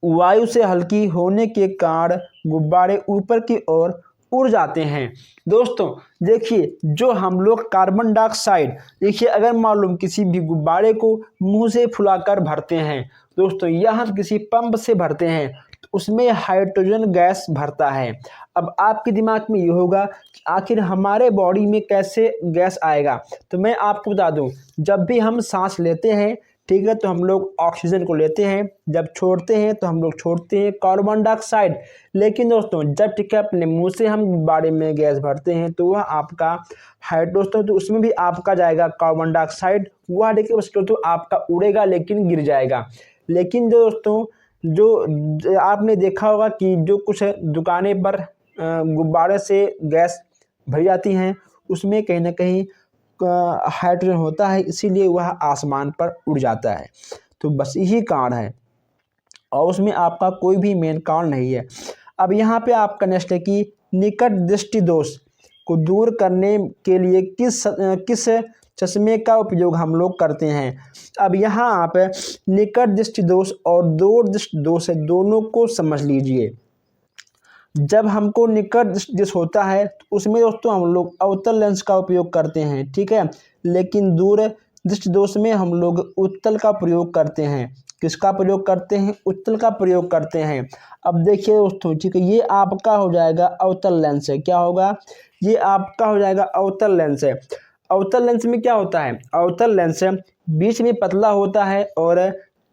वायु से हल्की होने के कारण गुब्बारे ऊपर की ओर उड़ जाते हैं। दोस्तों देखिए, जो हम लोग कार्बन डाइऑक्साइड, देखिए अगर मालूम किसी भी गुब्बारे को मुंह से फुलाकर भरते हैं दोस्तों, या हम किसी पंप से भरते हैं तो उसमें हाइड्रोजन गैस भरता है। अब आपके दिमाग में ये होगा कि आखिर हमारे बॉडी में कैसे गैस आएगा, तो मैं आपको बता दूं, जब भी हम सांस लेते हैं, ठीक है, तो हम लोग ऑक्सीजन को लेते हैं, जब छोड़ते हैं तो हम लोग छोड़ते हैं कार्बन डाइऑक्साइड। लेकिन दोस्तों जब ठीक है अपने मुंह से हम गुब्बारे में गैस भरते हैं तो वह आपका दोस्तों, तो उसमें भी आपका जाएगा कार्बन डाइऑक्साइड, वह देखिए उस तो आपका उड़ेगा लेकिन गिर जाएगा। लेकिन जो दोस्तों जो आपने देखा होगा कि जो कुछ दुकानें पर गुब्बारे से गैस भरी जाती हैं, उसमें कहीं ना कहीं हाइड्रोजन होता है, इसीलिए वह आसमान पर उड़ जाता है। तो बस यही कारण है और उसमें आपका कोई भी मेन कारण नहीं है। अब यहाँ पे आपका नेक्स्ट है कि निकट दृष्टि दोष को दूर करने के लिए किस चश्मे का उपयोग हम लोग करते हैं। अब यहाँ आप निकट दृष्टि दोष और दूर दृष्टि दोष दोनों को समझ लीजिए। जब हमको निकट दृष्टि दोष होता है तो उसमें दोस्तों हम लोग अवतल लेंस का उपयोग करते हैं, ठीक है, लेकिन दूर दृष्टि दोष में हम लोग उत्तल का प्रयोग करते हैं। किसका प्रयोग करते हैं? उत्तल का प्रयोग करते हैं। अब देखिए दोस्तों, ठीक है, ये आपका हो जाएगा अवतल लेंस है। क्या होगा? ये आपका हो जाएगा अवतल लेंस है। अवतल लेंस में क्या होता है? अवतल लेंस बीच में पतला होता है और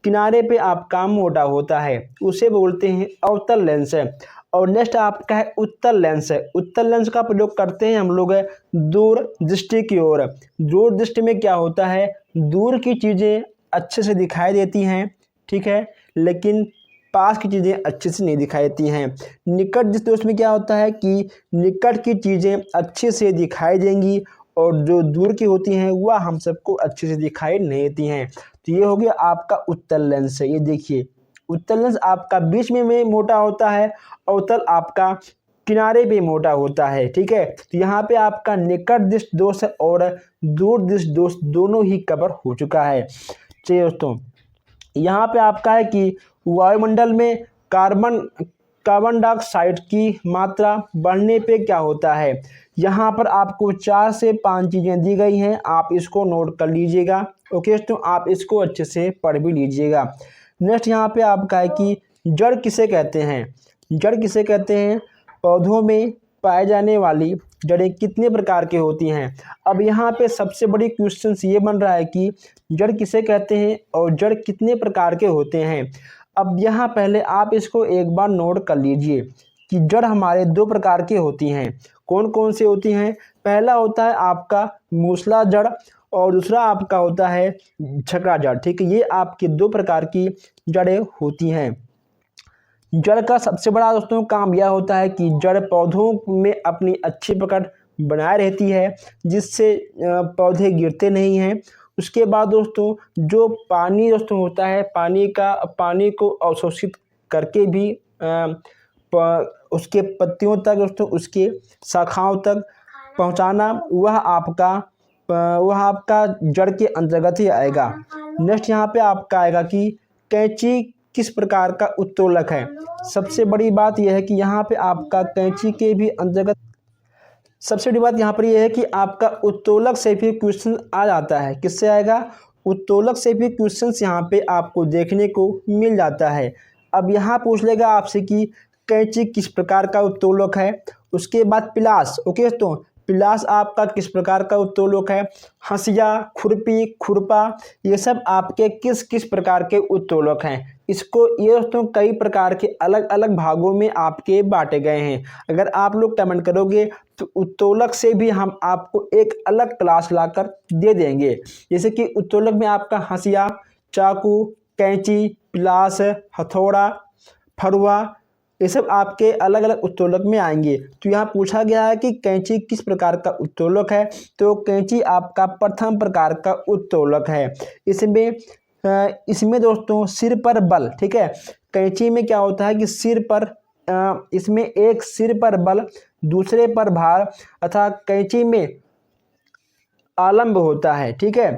किनारे पे आपका मोटा होता है, उसे बोलते हैं अवतल लेंस है। और नेक्स्ट आपका है उत्तल लेंस है। उत्तल लेंस का प्रयोग करते हैं हम लोग दूर दृष्टि की ओर। दूर दृष्टि में क्या होता है? दूर की चीज़ें अच्छे से दिखाई देती हैं, ठीक है, लेकिन पास की चीज़ें अच्छे से नहीं दिखाई देती हैं। निकट दृष्टि दोष में क्या होता है कि निकट की चीज़ें अच्छे से दिखाई देंगी और जो दूर की होती हैं वह हम सबको अच्छे से दिखाई नहीं देती हैं। तो ये हो गया आपका उत्तल लेंस है। ये देखिए, उत्तल लेंस आपका बीच में मोटा होता है, अवतल आपका किनारे पे मोटा होता है, ठीक है। तो यहाँ पे आपका निकट दृष्टि दोष और दूर दृष्टि दोष दोनों ही कवर हो चुका है। चलिए दोस्तों, यहाँ पे आपका है कि वायुमंडल में कार्बन कार्बन डाइऑक्साइड की मात्रा बढ़ने पे क्या होता है। यहाँ पर आपको 4 से 5 चीज़ें दी गई हैं, आप इसको नोट कर लीजिएगा। ओके तो आप इसको अच्छे से पढ़ भी लीजिएगा। नेक्स्ट यहाँ पे आपका है कि जड़ किसे कहते हैं। जड़ किसे कहते हैं, पौधों में पाए जाने वाली जड़ें कितने प्रकार की होती हैं। अब यहाँ पे सबसे बड़ी क्वेश्चन ये बन रहा है कि जड़ किसे कहते हैं और जड़ कितने प्रकार के होते हैं। अब यहाँ पहले आप इसको एक बार नोट कर लीजिए कि जड़ हमारे 2 प्रकार की होती हैं। कौन कौन सी होती हैं, पहला होता है आपका मूसला जड़ और दूसरा आपका होता है झकड़ा जड़। ठीक है, ये आपकी 2 प्रकार की जड़ें होती हैं। जड़ का सबसे बड़ा दोस्तों काम यह होता है कि जड़ पौधों में अपनी अच्छी पकड़ बनाए रहती है, जिससे पौधे गिरते नहीं हैं। उसके बाद दोस्तों जो पानी दोस्तों होता है, पानी को अवशोषित करके भी उसके पत्तियों तक दोस्तों, उसके शाखाओं तक पहुंचाना, वह आपका जड़ के अंतर्गत ही आएगा। नेक्स्ट यहाँ पे आपका आएगा कि कैंची किस प्रकार का उत्तोलक है। सबसे बड़ी बात यह है कि यहाँ पे आपका कैंची के भी अंतर्गत सबसे बड़ी बात यहाँ पर यह है कि आपका उत्तोलक से भी क्वेश्चन आ जाता है। किससे आएगा, उत्तोलक से भी क्वेश्चन यहाँ पे आपको देखने को मिल जाता है। अब यहाँ पूछ लेगा आपसे कि कैंची किस प्रकार का उत्तोलक है। उसके बाद पिलास। ओके तो पिलास आपका किस प्रकार का उत्तोलक है। हंसिया, खुरपी, खुरपा, ये सब आपके किस किस प्रकार के उत्तोलक हैं। इसको ये दोस्तों कई प्रकार के अलग अलग भागों में आपके बांटे गए हैं। अगर आप लोग कमेंट करोगे तो उत्तोलक से भी हम आपको एक अलग क्लास लाकर दे देंगे। जैसे कि उत्तोलक में आपका हंसिया, चाकू, कैंची, पिलास, हथौड़ा, फरुआ, ये सब आपके अलग अलग उत्तोलक में आएंगे। तो यहाँ पूछा गया है कि कैंची किस प्रकार का उत्तोलक है, तो कैंची आपका प्रथम प्रकार का उत्तोलक है। इसमें दोस्तों सिर पर बल, ठीक है, कैंची में क्या होता है कि इसमें एक सिर पर बल, दूसरे पर भार, अतः कैंची में आलंब होता है। ठीक है,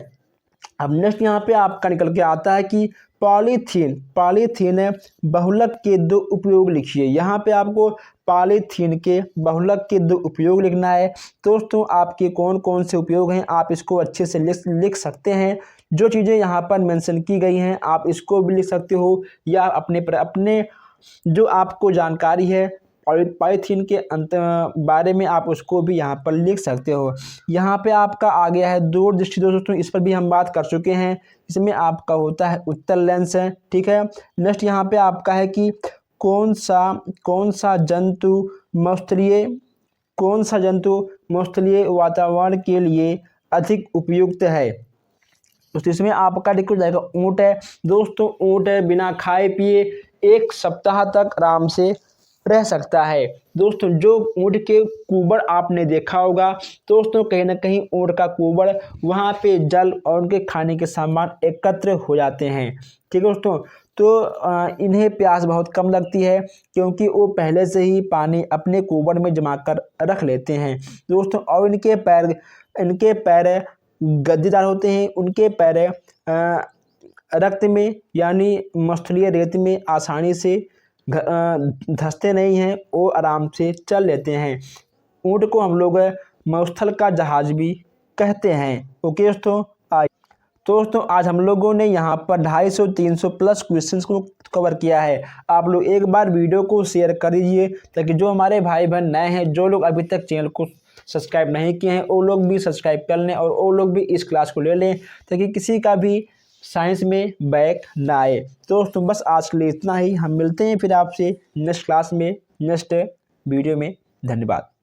अब नेक्स्ट यहाँ पे आपका निकल के आता है कि पॉलीथीन बहुलक के 2 उपयोग लिखिए। यहाँ पे आपको पॉलीथीन के बहुलक के 2 उपयोग लिखना है। दोस्तों आपके कौन कौन से उपयोग हैं आप इसको अच्छे से लिख सकते हैं। जो चीज़ें यहाँ पर मेंशन की गई हैं आप इसको भी लिख सकते हो, या अपने जो आपको जानकारी है पॉलीथीन के बारे में आप उसको भी यहाँ पर लिख सकते हो। यहाँ पे आपका आ गया है दूरदृष्टि दोस्तों, इस पर भी हम बात कर चुके हैं। इसमें आपका होता है उत्तल लेंस है। ठीक है, नेक्स्ट यहाँ पे आपका है कि कौन सा जंतु मौस्थलीय वातावरण के लिए अधिक उपयुक्त है। तो इसमें आपका लिखा जाएगा ऊँट है। दोस्तों ऊँट बिना खाए पिए 1 सप्ताह तक आराम से रह सकता है। दोस्तों जो ऊँट के कुबड़ आपने देखा होगा, दोस्तों कहीं ना कहीं ऊँट का कुबड़ वहाँ पे जल और उनके खाने के सामान एकत्र हो जाते हैं। ठीक है दोस्तों, तो इन्हें प्यास बहुत कम लगती है क्योंकि वो पहले से ही पानी अपने कुबड़ में जमा कर रख लेते हैं दोस्तों। और इनके पैर गद्दीदार होते हैं। उनके पैर रक्त में यानी मस्थलीय रेत में आसानी से धंसते नहीं हैं, वो आराम से चल लेते हैं। ऊँट को हम लोग मरुस्थल का जहाज भी कहते हैं। ओके दोस्तों आज हम लोगों ने यहाँ पर 250-300 प्लस क्वेश्चंस को कवर किया है। आप लोग एक बार वीडियो को शेयर कर दीजिए ताकि जो हमारे भाई बहन नए हैं, जो लोग अभी तक चैनल को सब्सक्राइब नहीं किए हैं, वो लोग भी सब्सक्राइब कर लें और वो लोग भी इस क्लास को ले लें ताकि किसी का भी साइंस में बैक ना आए। दोस्तों बस आज के लिए इतना ही। हम मिलते हैं फिर आपसे नेक्स्ट क्लास में, नेक्स्ट वीडियो में। धन्यवाद।